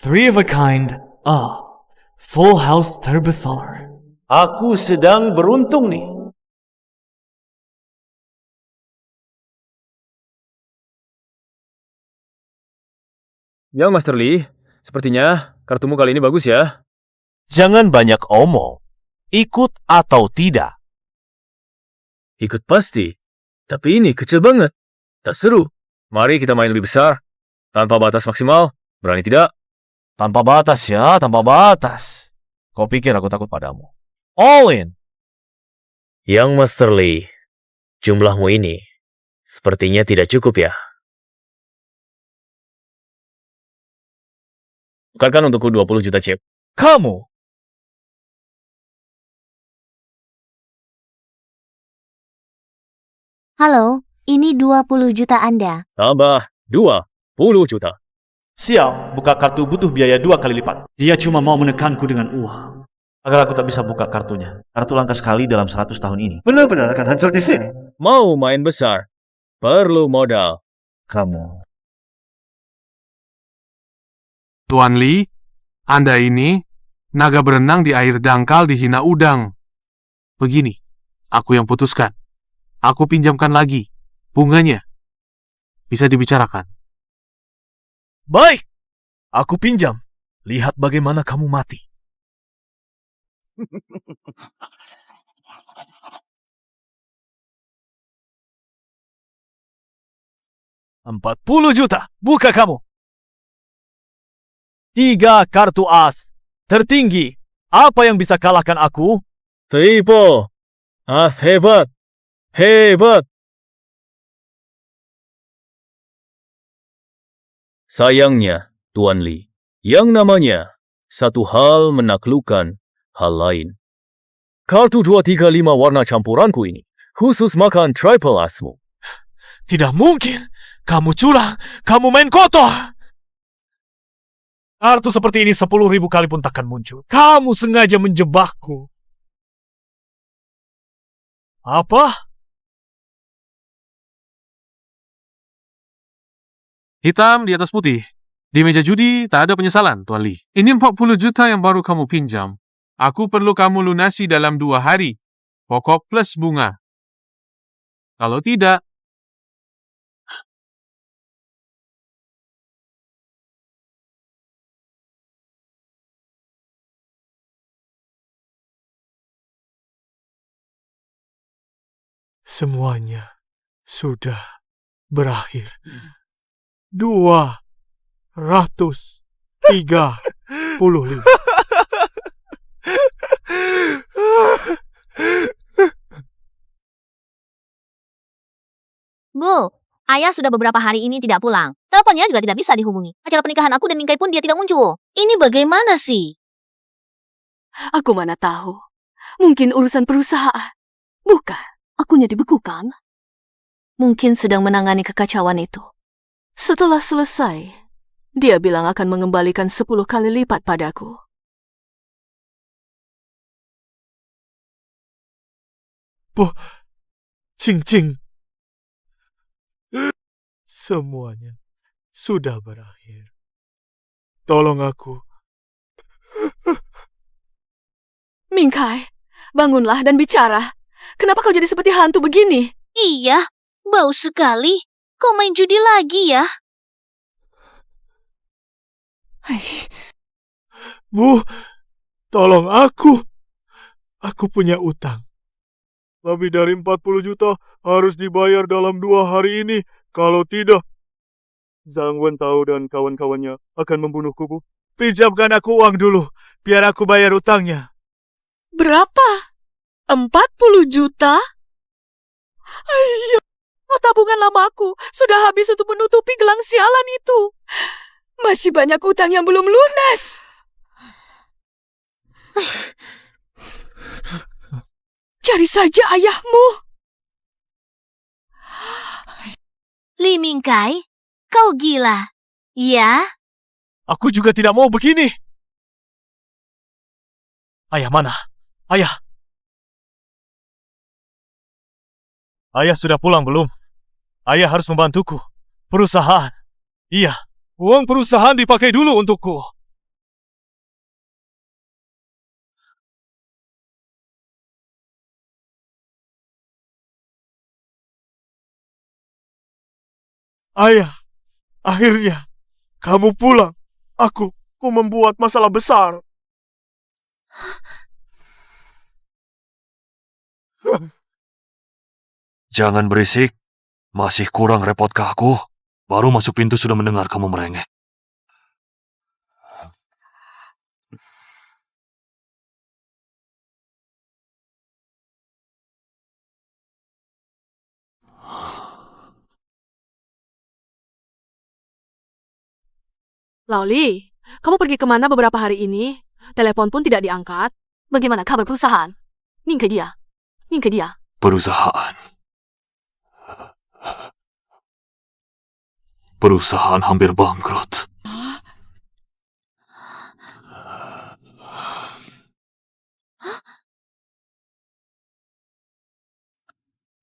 [SPEAKER 9] Three of a kind. Full house terbesar.
[SPEAKER 1] Aku sedang beruntung nih.
[SPEAKER 10] Yang Master Lee, sepertinya kartumu kali ini bagus ya.
[SPEAKER 1] Jangan banyak omong. Ikut atau tidak.
[SPEAKER 10] Ikut pasti. Tapi ini kecil banget. Tak seru. Mari kita main lebih besar. Tanpa batas maksimal. Berani tidak?
[SPEAKER 1] Tanpa batas ya, tanpa batas. Kau pikir aku takut padamu? All in!
[SPEAKER 10] Young Master Lee, jumlahmu ini sepertinya tidak cukup ya. Bukankah untukku 20 juta chip?
[SPEAKER 1] Kamu!
[SPEAKER 3] Halo, ini 20 juta Anda.
[SPEAKER 10] Tambah 20 juta.
[SPEAKER 1] Sial, buka kartu butuh biaya 2 kali lipat. Dia cuma mau menekanku dengan uang. Agar aku tak bisa buka kartunya. Kartu langka sekali dalam 100 tahun ini. Benar-benar akan hancur di sini.
[SPEAKER 10] Mau main besar, perlu modal.
[SPEAKER 1] Kamu.
[SPEAKER 11] Tuan Lee, Anda ini naga berenang di air dangkal di hina udang. Begini, aku yang putuskan. Aku pinjamkan lagi. Bunganya bisa dibicarakan.
[SPEAKER 1] Baik, aku pinjam. Lihat bagaimana kamu mati. 40 juta, buka kamu. 3 kartu as. Tertinggi. Apa yang bisa kalahkan aku?
[SPEAKER 10] Triple. As hebat. Hebat. Sayangnya, Tuan Lee, yang namanya satu hal menaklukkan hal lain. Kartu 235 warna campuranku ini khusus makan triple asmu.
[SPEAKER 1] Tidak mungkin. Kamu curang. Kamu main kotor. Kartu seperti ini 10.000 kali pun takkan muncul. Kamu sengaja menjebakku. Apa?
[SPEAKER 11] Hitam di atas putih. Di meja judi tak ada penyesalan, Tuan Lee. Ini 40 juta yang baru kamu pinjam. Aku perlu kamu lunasi dalam 2 hari. Pokok plus bunga. Kalau tidak,
[SPEAKER 9] Semuanya sudah berakhir. 235.
[SPEAKER 3] Bu, ayah sudah beberapa hari ini tidak pulang. Teleponnya juga tidak bisa dihubungi. Acara pernikahan aku dan Mingkai pun dia tidak muncul. Ini bagaimana sih?
[SPEAKER 4] Aku mana tahu. Mungkin urusan perusahaan. Bukan, akunya dibekukan. Mungkin sedang menangani kekacauan itu. Setelah selesai, dia bilang akan mengembalikan 10 kali lipat padaku.
[SPEAKER 9] Cing. Semuanya sudah berakhir. Tolong aku.
[SPEAKER 4] Mingkai, bangunlah dan bicara. Kenapa kau jadi seperti hantu begini?
[SPEAKER 3] Iya, bau sekali. Kau main judi lagi ya?
[SPEAKER 9] Bu, tolong aku. Aku punya utang. Lebih dari 40 juta harus dibayar dalam 2 hari ini. Kalau tidak, Zhang Wen tahu dan kawan-kawannya akan membunuhku, Bu. Pinjamkan aku uang dulu, biar aku bayar utangnya.
[SPEAKER 4] Berapa? 40 juta? Ayo, tabungan lamaku sudah habis untuk menutupi gelang sialan itu. Masih banyak utang yang belum lunas. Cari saja ayahmu.
[SPEAKER 3] Li Mingkai, kau gila. Ya?
[SPEAKER 1] Aku juga tidak mau begini. Ayah mana? Ayah. Ayah sudah pulang belum? Ayah harus membantuku. Perusahaan. Iya, uang perusahaan dipakai dulu untukku.
[SPEAKER 9] Ayah, akhirnya kamu pulang. Aku membuat masalah besar.
[SPEAKER 5] Jangan berisik. Masih kurang repotkah aku? Baru masuk pintu sudah mendengar kamu merengek.
[SPEAKER 4] Lauli, kamu pergi kemana beberapa hari ini? Telepon pun tidak diangkat. Bagaimana kabar perusahaan? Mingke dia.
[SPEAKER 5] Perusahaan. Perusahaan hampir bangkrut.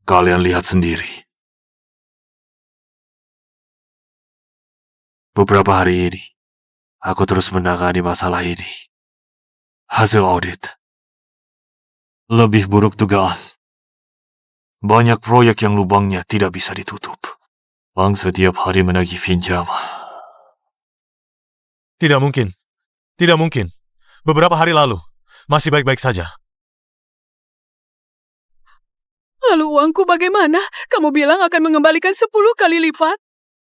[SPEAKER 5] Kalian lihat sendiri. Beberapa hari ini, aku terus menangani masalah ini. Hasil audit. Lebih buruk dugaan. Banyak proyek yang lubangnya tidak bisa ditutup. Bank setiap hari menagih pinjaman.
[SPEAKER 9] Tidak mungkin. Tidak mungkin. Beberapa hari lalu, masih baik-baik saja.
[SPEAKER 7] Lalu uangku bagaimana? Kamu bilang akan mengembalikan 10 kali lipat.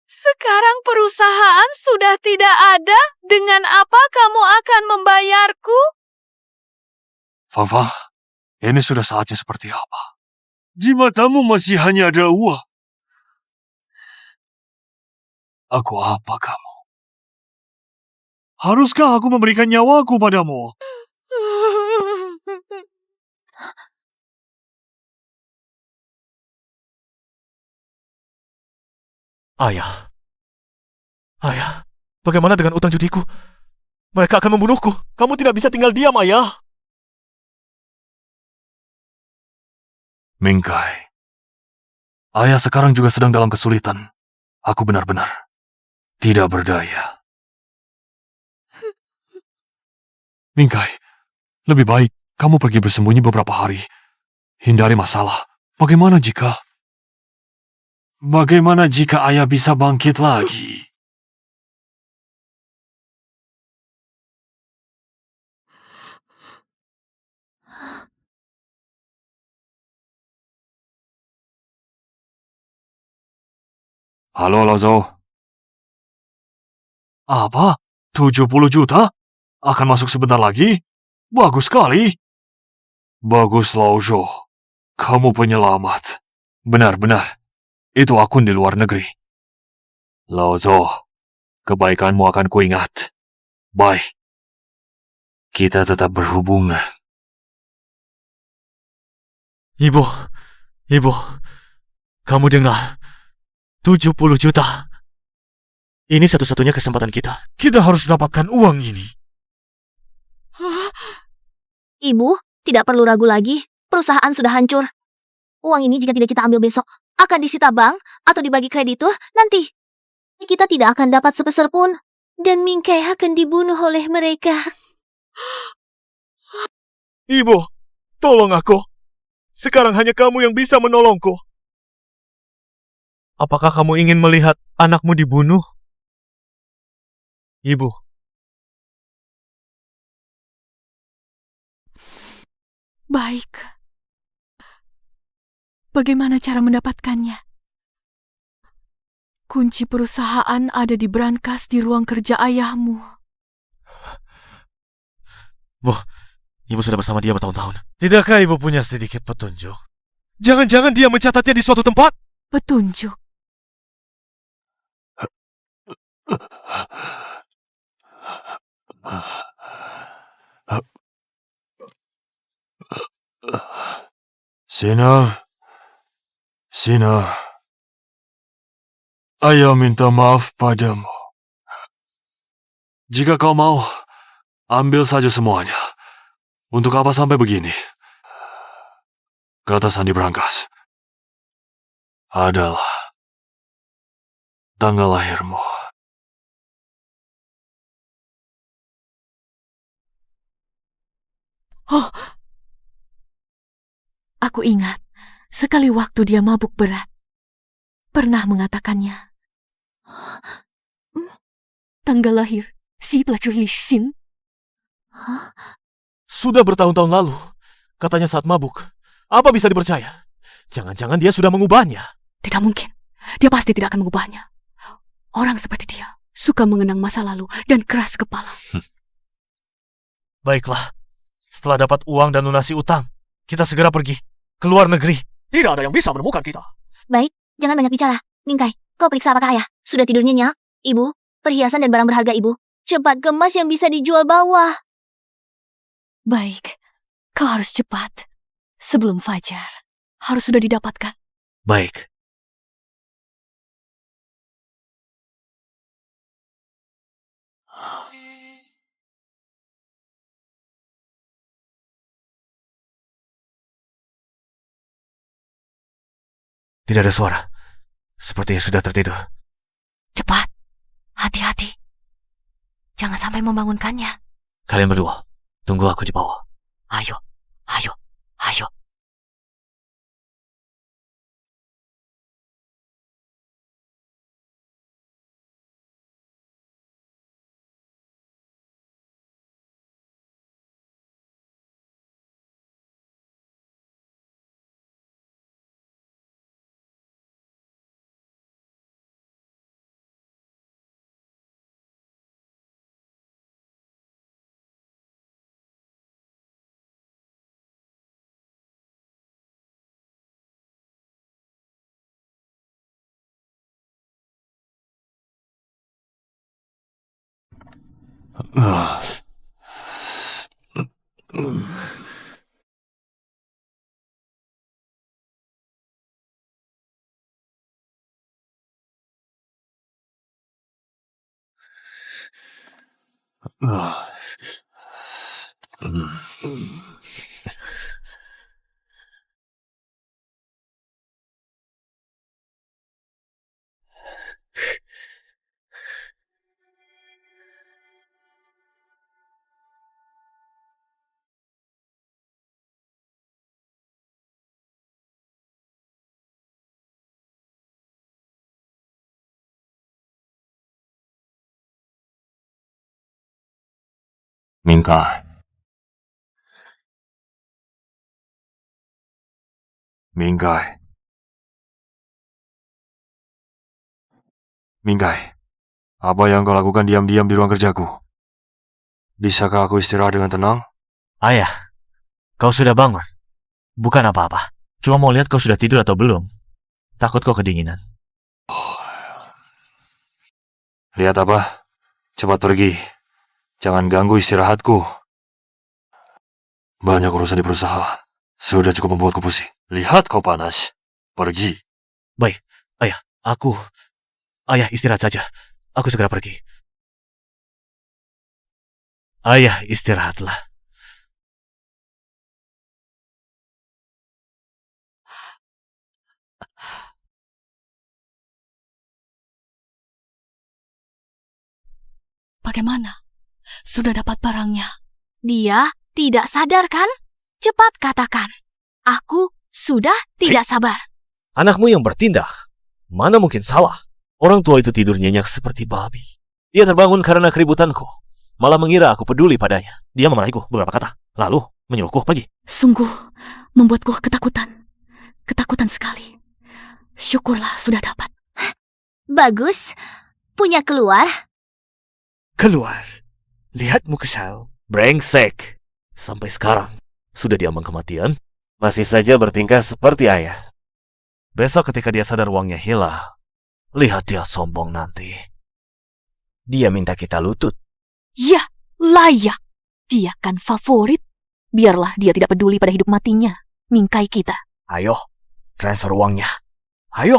[SPEAKER 4] Sekarang perusahaan sudah tidak ada. Dengan apa kamu akan membayarku?
[SPEAKER 5] Fang, ini sudah saatnya seperti apa? Di matamu masih hanya ada uang. Aku apa kamu? Haruskah aku memberikan nyawaku padamu?
[SPEAKER 9] Ayah. Ayah, bagaimana dengan utang judiku? Mereka akan membunuhku. Kamu tidak bisa tinggal diam, Ayah.
[SPEAKER 5] Mingkai. Ayah sekarang juga sedang dalam kesulitan. Aku benar-benar tidak berdaya. Mingkai, lebih baik kamu pergi bersembunyi beberapa hari. Hindari masalah. Bagaimana jika ayah bisa bangkit lagi? Halo, Lozo. Apa? 70 juta? Akan masuk sebentar lagi? Bagus sekali. Bagus, Lozo. Kamu penyelamat. Benar-benar. Itu akun di luar negeri. Lozo, kebaikanmu akan kuingat. Bye. Kita tetap berhubungan.
[SPEAKER 9] Ibu, kamu dengar? 70 juta. Ini satu-satunya kesempatan kita. Kita harus dapatkan uang ini.
[SPEAKER 3] Ibu, tidak perlu ragu lagi. Perusahaan sudah hancur. Uang ini jika tidak kita ambil besok, akan disita bank atau dibagi kreditur nanti. Kita tidak akan dapat sepeser pun. Dan Mingkai akan dibunuh oleh mereka.
[SPEAKER 9] Ibu, tolong aku. Sekarang hanya kamu yang bisa menolongku. Apakah kamu ingin melihat anakmu dibunuh? Ibu.
[SPEAKER 7] Baik. Bagaimana cara mendapatkannya? Kunci perusahaan ada di brankas di ruang kerja ayahmu.
[SPEAKER 9] Bu, ibu sudah bersama dia bertahun-tahun. Tidakkah ibu punya sedikit petunjuk? Jangan-jangan dia mencatatnya di suatu tempat?
[SPEAKER 7] Petunjuk?
[SPEAKER 5] Sinar. Ayah minta maaf padamu. Jika kau mau, ambil saja semuanya. Untuk apa sampai begini? Kata Sandi Brankas adalah tanggal lahirmu.
[SPEAKER 7] Oh, aku ingat sekali waktu dia mabuk berat. Pernah mengatakannya. Tanggal lahir si pelacur Lishin.
[SPEAKER 9] Sudah bertahun-tahun lalu. Katanya saat mabuk. Apa bisa dipercaya? Jangan-jangan dia sudah mengubahnya.
[SPEAKER 4] Tidak mungkin. Dia pasti tidak akan mengubahnya. Orang seperti dia suka mengenang masa lalu dan keras kepala.
[SPEAKER 9] Baiklah. Setelah dapat uang dan lunasi utang, kita segera pergi ke luar negeri. Tidak ada yang bisa menemukan kita.
[SPEAKER 3] Baik, jangan banyak bicara. Mingkai, kau periksa apakah ayah sudah tidur nyenyak? Ibu, perhiasan dan barang berharga ibu cepat kemas yang bisa dijual bawah.
[SPEAKER 4] Baik, kau harus cepat. Sebelum fajar, harus sudah didapatkan.
[SPEAKER 1] Baik. Tidak ada suara. Sepertinya sudah tertidur.
[SPEAKER 6] Cepat, hati-hati. Jangan sampai membangunkannya.
[SPEAKER 1] Kalian berdua, tunggu aku di bawah.
[SPEAKER 6] Ayo, ayo, ayo.
[SPEAKER 5] Mingkai. Mingkai. Mingkai, apa yang kau lakukan diam-diam di ruang kerjaku? Bisakah aku istirahat dengan tenang?
[SPEAKER 1] Ayah, kau sudah bangun. Bukan apa-apa. Cuma mau lihat kau sudah tidur atau belum. Takut kau kedinginan.
[SPEAKER 5] Lihat apa? Cepat pergi. Jangan ganggu istirahatku. Banyak urusan di perusahaan. Sudah cukup membuatku pusing. Lihat kau panas. Pergi.
[SPEAKER 1] Baik, ayah, Ayah, istirahat saja. Aku segera pergi. Ayah, istirahatlah.
[SPEAKER 4] Bagaimana? Sudah dapat barangnya? Dia tidak sadar kan? Cepat katakan. Aku sudah tidak sabar.
[SPEAKER 1] Anakmu yang bertindak. Mana mungkin salah? Orang tua itu tidur nyenyak seperti babi. Dia terbangun karena keributanku. Malah mengira aku peduli padanya. Dia memarahiku beberapa kata. Lalu menyuruhku pergi.
[SPEAKER 4] Sungguh membuatku ketakutan. Ketakutan sekali. Syukurlah sudah dapat.
[SPEAKER 3] Bagus. Punya keluar.
[SPEAKER 1] Keluar. Lihatmu kesal. Brengsek. Sampai sekarang. Sudah diambang kematian. Masih saja bertingkah seperti ayah. Besok ketika dia sadar uangnya hilang. Lihat dia sombong nanti. Dia minta kita lutut.
[SPEAKER 4] Ya, layak. Dia kan favorit. Biarlah dia tidak peduli pada hidup matinya. Mingkai kita.
[SPEAKER 1] Ayo, transfer uangnya. Ayo.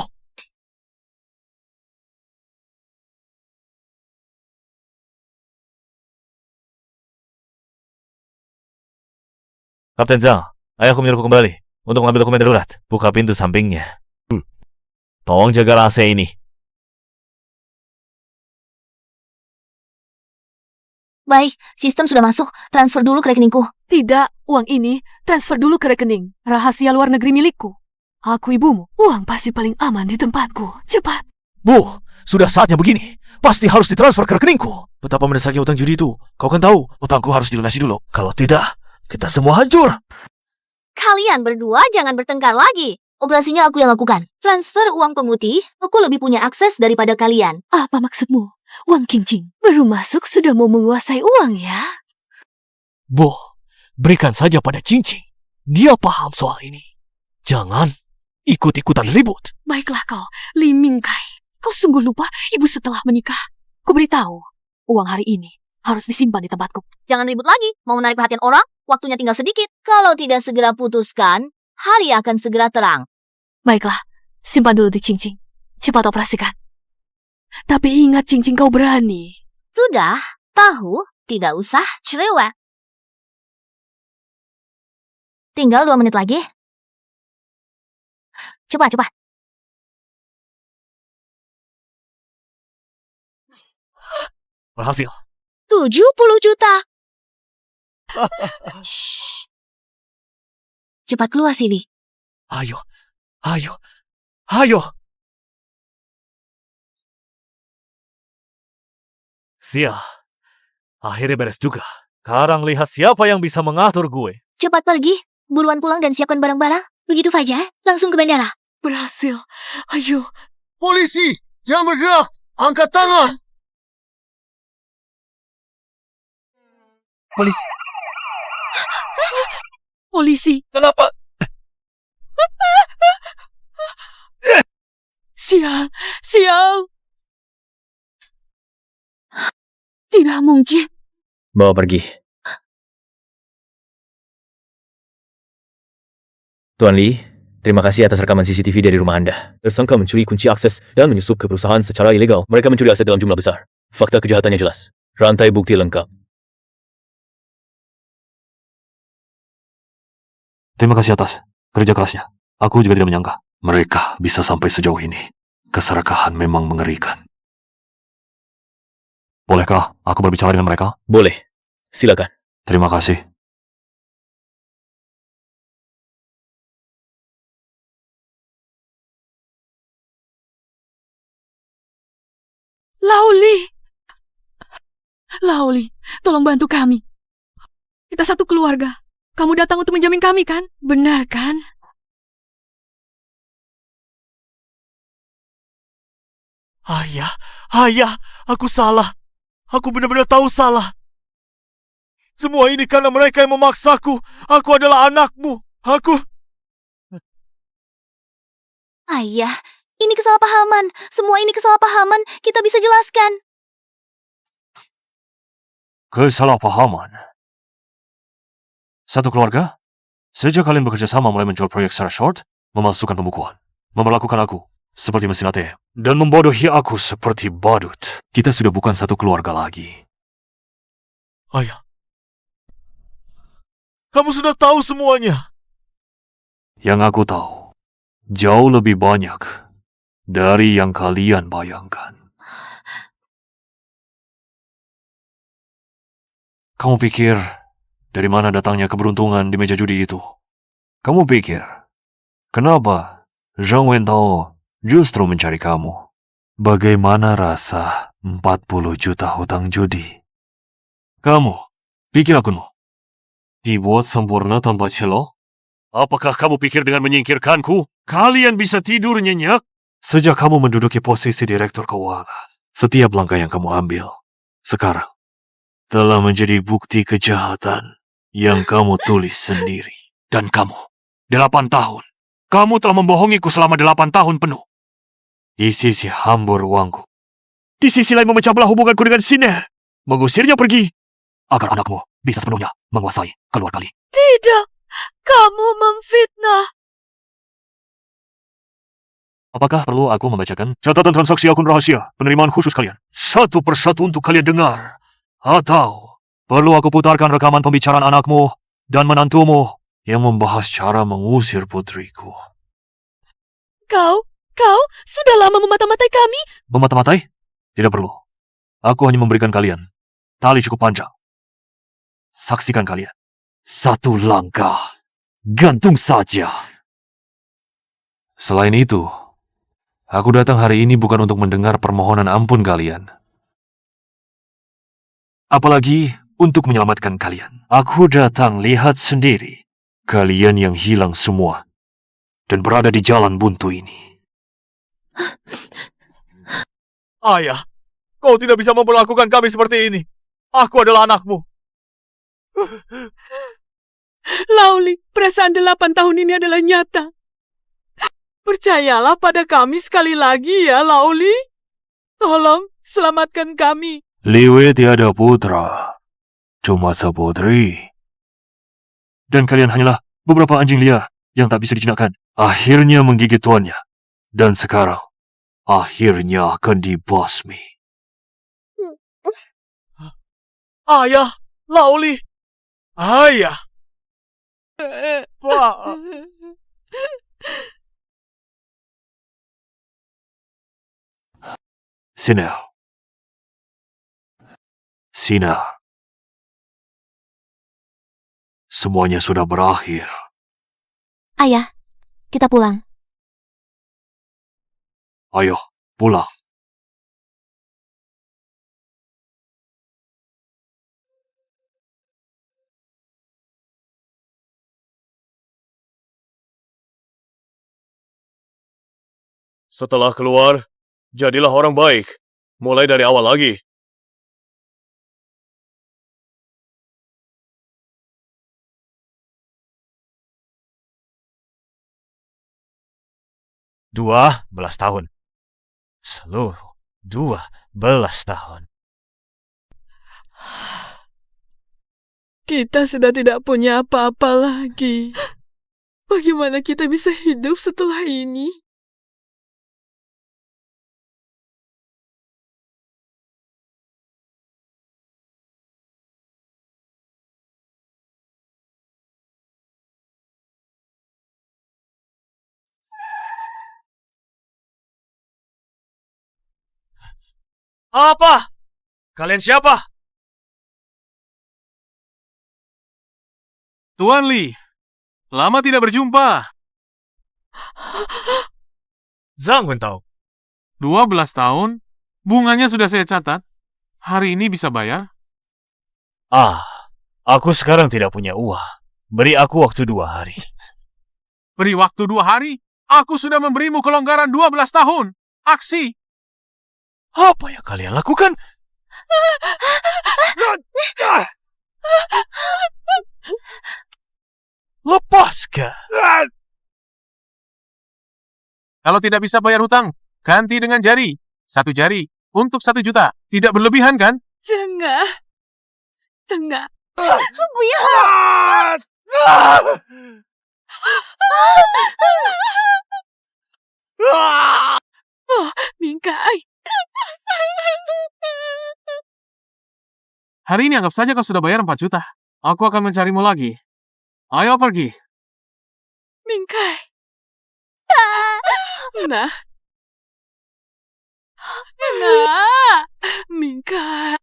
[SPEAKER 1] Kapten Zhang, ayahku menyuruhku kembali untuk mengambil dokumen darurat. Buka pintu sampingnya. Tolong jaga rahasia ini.
[SPEAKER 3] Baik, sistem sudah masuk. Transfer dulu ke rekeningku.
[SPEAKER 4] Tidak, uang ini transfer dulu ke rekening. Rahasia luar negeri milikku. Aku ibumu. Uang pasti paling aman di tempatku. Cepat.
[SPEAKER 1] Bu, sudah saatnya begini. Pasti harus ditransfer ke rekeningku. Betapa mendesaknya utang judi itu. Kau kan tahu, utangku harus dilunasi dulu. Kalau tidak, kita semua hancur.
[SPEAKER 3] Kalian berdua jangan bertengkar lagi. Operasinya aku yang lakukan. Transfer uang pemutih, aku lebih punya akses daripada kalian.
[SPEAKER 4] Apa maksudmu? Uang Qingqing baru masuk sudah mau menguasai uang ya?
[SPEAKER 1] Bu, berikan saja pada Qingqing. Dia paham soal ini. Jangan ikut-ikutan ribut.
[SPEAKER 4] Baiklah kau, Li Mingkai. Kau sungguh lupa ibu setelah menikah. Ku beritahu, Uang hari ini harus disimpan di tempatku.
[SPEAKER 3] Jangan ribut lagi, mau menarik perhatian orang, waktunya tinggal sedikit. Kalau tidak segera putuskan, hari akan segera terang.
[SPEAKER 4] Baiklah, simpan dulu di cincin. Cepat operasikan. Tapi ingat cincin kau berani.
[SPEAKER 3] Sudah, tahu, tidak usah cerewet. Tinggal 2 menit lagi. Cepat.
[SPEAKER 1] Berhasil.
[SPEAKER 3] 70 juta. Cepat keluar, Silly.
[SPEAKER 1] Ayo. Sia, akhirnya beres juga. Sekarang lihat siapa yang bisa mengatur gue.
[SPEAKER 3] Cepat pergi, buruan pulang dan siapkan barang-barang. Begitu Fajar, langsung ke bandara.
[SPEAKER 7] Berhasil. Ayo.
[SPEAKER 1] Polisi, jangan bergerak. Angkat tangan.
[SPEAKER 7] Polisi.
[SPEAKER 1] Kenapa?
[SPEAKER 7] Sial. Tidak mungkin.
[SPEAKER 10] Bawa pergi. Tuan Lee, terima kasih atas rekaman CCTV dari rumah Anda. Tersangka mencuri kunci akses dan menyusup ke perusahaan secara ilegal. Mereka mencuri aset dalam jumlah besar. Fakta kejahatannya jelas. Rantai bukti lengkap.
[SPEAKER 5] Terima kasih atas kerja kerasnya. Aku juga tidak menyangka mereka bisa sampai sejauh ini. Keserakahan memang mengerikan. Bolehkah aku berbicara dengan mereka?
[SPEAKER 10] Boleh. Silakan.
[SPEAKER 5] Terima kasih.
[SPEAKER 7] Lauli, tolong bantu kami. Kita satu keluarga. Kamu datang untuk menjamin kami, kan? Benar, kan?
[SPEAKER 9] Ayah, aku salah. Aku benar-benar tahu salah. Semua ini karena mereka yang memaksaku. Aku adalah anakmu.
[SPEAKER 3] Ayah, ini kesalahpahaman. Semua ini kesalahpahaman. Kita bisa jelaskan.
[SPEAKER 5] Kesalahpahaman. Satu keluarga? Sejak kalian bekerja sama mulai menjual proyek secara short, memalsukan pembukuan, memperlakukan aku seperti mesin ATM, dan membodohi aku seperti badut. Kita sudah bukan satu keluarga lagi.
[SPEAKER 9] Ayah, kamu sudah tahu semuanya.
[SPEAKER 5] Yang aku tahu, jauh lebih banyak dari yang kalian bayangkan. Kamu pikir dari mana datangnya keberuntungan di meja judi itu? Kamu pikir kenapa Zhang Wentao justru mencari kamu? Bagaimana rasa 40 juta hutang judi? Kamu pikir akunmu dibuat sempurna tanpa celah? Apakah kamu pikir dengan menyingkirkanku, kalian bisa tidur nyenyak? Sejak kamu menduduki posisi direktur keuangan, setiap langkah yang kamu ambil sekarang telah menjadi bukti kejahatan yang kamu tulis sendiri. Dan kamu, 8 tahun. Kamu telah membohongiku selama 8 tahun penuh. Di sisi hambur uangku. Di sisi lain memecah belah hubunganku dengan Siner. Mengusirnya pergi. Agar anakmu bisa sepenuhnya menguasai keluarga Lee.
[SPEAKER 4] Tidak, kamu memfitnah.
[SPEAKER 5] Apakah perlu aku membacakan catatan transaksi akun rahasia penerimaan khusus kalian? Satu persatu untuk kalian dengar. Atau perlu aku putarkan rekaman pembicaraan anakmu dan menantumu yang membahas cara mengusir putriku?
[SPEAKER 4] Kau sudah lama memata-matai kami.
[SPEAKER 5] Memata-matai? Tidak perlu. Aku hanya memberikan kalian tali cukup panjang. Saksikan kalian. Satu langkah. Gantung saja. Selain itu, aku datang hari ini bukan untuk mendengar permohonan ampun kalian. Apalagi untuk menyelamatkan kalian. Aku datang lihat sendiri kalian yang hilang semua dan berada di jalan buntu ini.
[SPEAKER 9] Ayah, kau tidak bisa memperlakukan kami seperti ini. Aku adalah anakmu.
[SPEAKER 7] Lauli, perasaan 8 tahun ini adalah nyata. Percayalah pada kami sekali lagi ya, Lauli. Tolong, selamatkan kami.
[SPEAKER 5] Liwei tiada putra, cuma seputri. Dan kalian hanyalah beberapa anjing liar yang tak bisa dijinakkan. Akhirnya menggigit tuannya. Dan sekarang, akhirnya akan dibasmi.
[SPEAKER 1] Ayah, Laoli. Ayah. Pak.
[SPEAKER 5] Sinar. Sinar. Semuanya sudah berakhir.
[SPEAKER 6] Ayah, kita pulang.
[SPEAKER 5] Ayo, pulang.
[SPEAKER 1] Setelah keluar, jadilah orang baik. Mulai dari awal lagi. Dua belas tahun. Seluruh 12 tahun.
[SPEAKER 7] Kita sudah tidak punya apa-apa lagi. Bagaimana kita bisa hidup setelah ini?
[SPEAKER 1] Apa? Kalian siapa?
[SPEAKER 11] Tuan Li, lama tidak berjumpa.
[SPEAKER 1] Zhang Wentao.
[SPEAKER 11] 12 tahun, bunganya sudah saya catat. Hari ini bisa bayar?
[SPEAKER 1] Aku sekarang tidak punya uang. Beri aku waktu 2 hari.
[SPEAKER 11] Beri waktu 2 hari, aku sudah memberimu kelonggaran 12 tahun. Aksi!
[SPEAKER 1] Apa yang kalian lakukan? Lepaskan.
[SPEAKER 11] Kalau tidak bisa bayar hutang, ganti dengan jari. 1 jari untuk 1 juta. Tidak berlebihan kan?
[SPEAKER 7] Jangan. Jangan. Oh, Mingkai.
[SPEAKER 11] Hari ini anggap saja kau sudah bayar 4 juta. Aku akan mencarimu lagi. Ayo pergi.
[SPEAKER 7] Mingkai. Nah. Nah. Mingkai.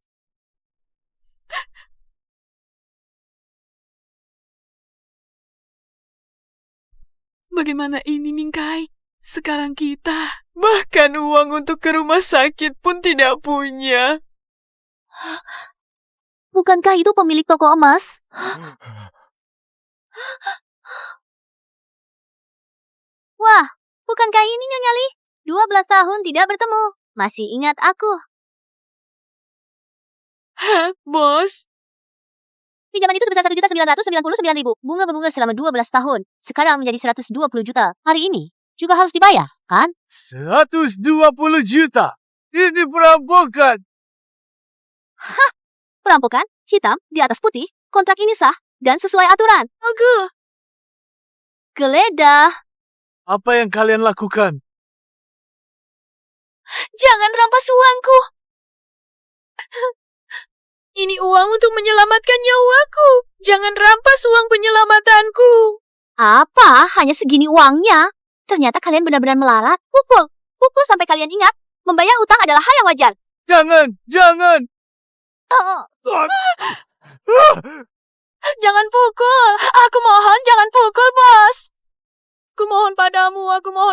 [SPEAKER 7] Bagaimana ini, Mingkai? Sekarang kita bahkan uang untuk ke rumah sakit pun tidak punya.
[SPEAKER 3] Bukankah itu pemilik toko emas? Wah, bukankah ini Nyonya Li? 12 tahun tidak bertemu. Masih ingat aku.
[SPEAKER 7] Hah, bos?
[SPEAKER 3] Pinjaman itu sebesar 1.999.000. Bunga berbunga selama 12 tahun. Sekarang menjadi 120 juta. Hari ini juga harus dibayar, kan?
[SPEAKER 1] 120 juta. Ini perampokan.
[SPEAKER 3] Hah, perampokan? Hitam di atas putih. Kontrak ini sah dan sesuai aturan. Geledah.
[SPEAKER 1] Apa yang kalian lakukan?
[SPEAKER 4] Jangan rampas uangku. Ini uang untuk menyelamatkan nyawaku. Jangan rampas uang penyelamatanku.
[SPEAKER 3] Apa? Hanya segini uangnya? Ternyata kalian benar-benar melarat. Pukul. Pukul sampai kalian ingat. Membayar utang adalah hal yang wajar.
[SPEAKER 1] Jangan.
[SPEAKER 4] Jangan pukul. Aku mohon jangan pukul, bos. Aku mohon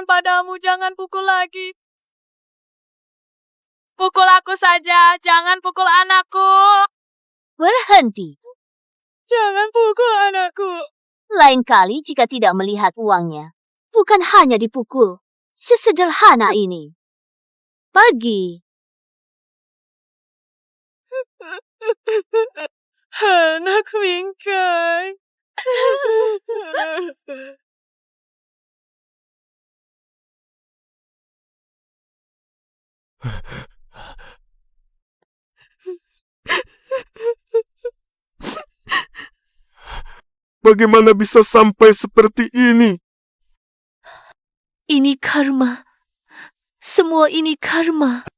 [SPEAKER 4] padamu, jangan pukul lagi. Pukul aku saja, jangan pukul anakku.
[SPEAKER 3] Berhenti.
[SPEAKER 4] Jangan pukul anakku.
[SPEAKER 3] Lain kali jika tidak melihat uangnya. Bukan hanya dipukul. Sesederhana ini. Pergi.
[SPEAKER 4] Anak Mingkai.
[SPEAKER 9] bagaimana bisa sampai seperti ini?
[SPEAKER 4] Ini karma. Semua ini karma.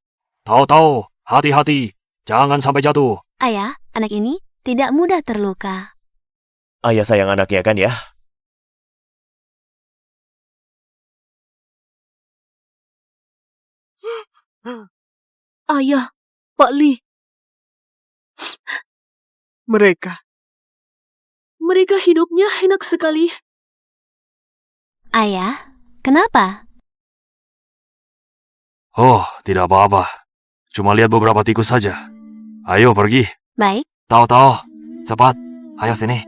[SPEAKER 5] Tahu-tahu, hati-hati. Jangan sampai jatuh.
[SPEAKER 6] Ayah, anak ini tidak mudah terluka.
[SPEAKER 1] Ayah sayang anaknya kan ya?
[SPEAKER 4] Ayah, Pak Li. Mereka hidupnya enak sekali.
[SPEAKER 6] Ayah, kenapa?
[SPEAKER 5] Oh, tidak apa-apa. Cuma lihat beberapa tikus saja. Ayo pergi.
[SPEAKER 6] Baik,
[SPEAKER 5] Tahu-tahu. Cepat. Ayo sini.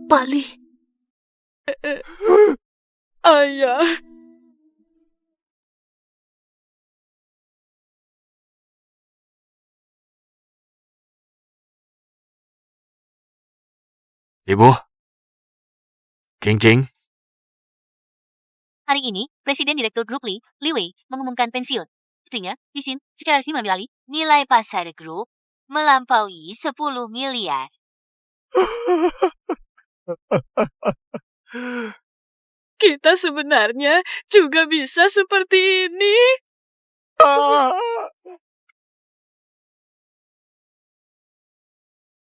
[SPEAKER 4] Pak Li.
[SPEAKER 7] Ayah.
[SPEAKER 5] Ibu. King.
[SPEAKER 3] Hari ini, Presiden Direktur Grup Li Wei, mengumumkan pensiun. Artinya, izin secara resmi mengambil alih nilai pasar grup melampaui 10 miliar.
[SPEAKER 7] Kita sebenarnya juga bisa seperti ini.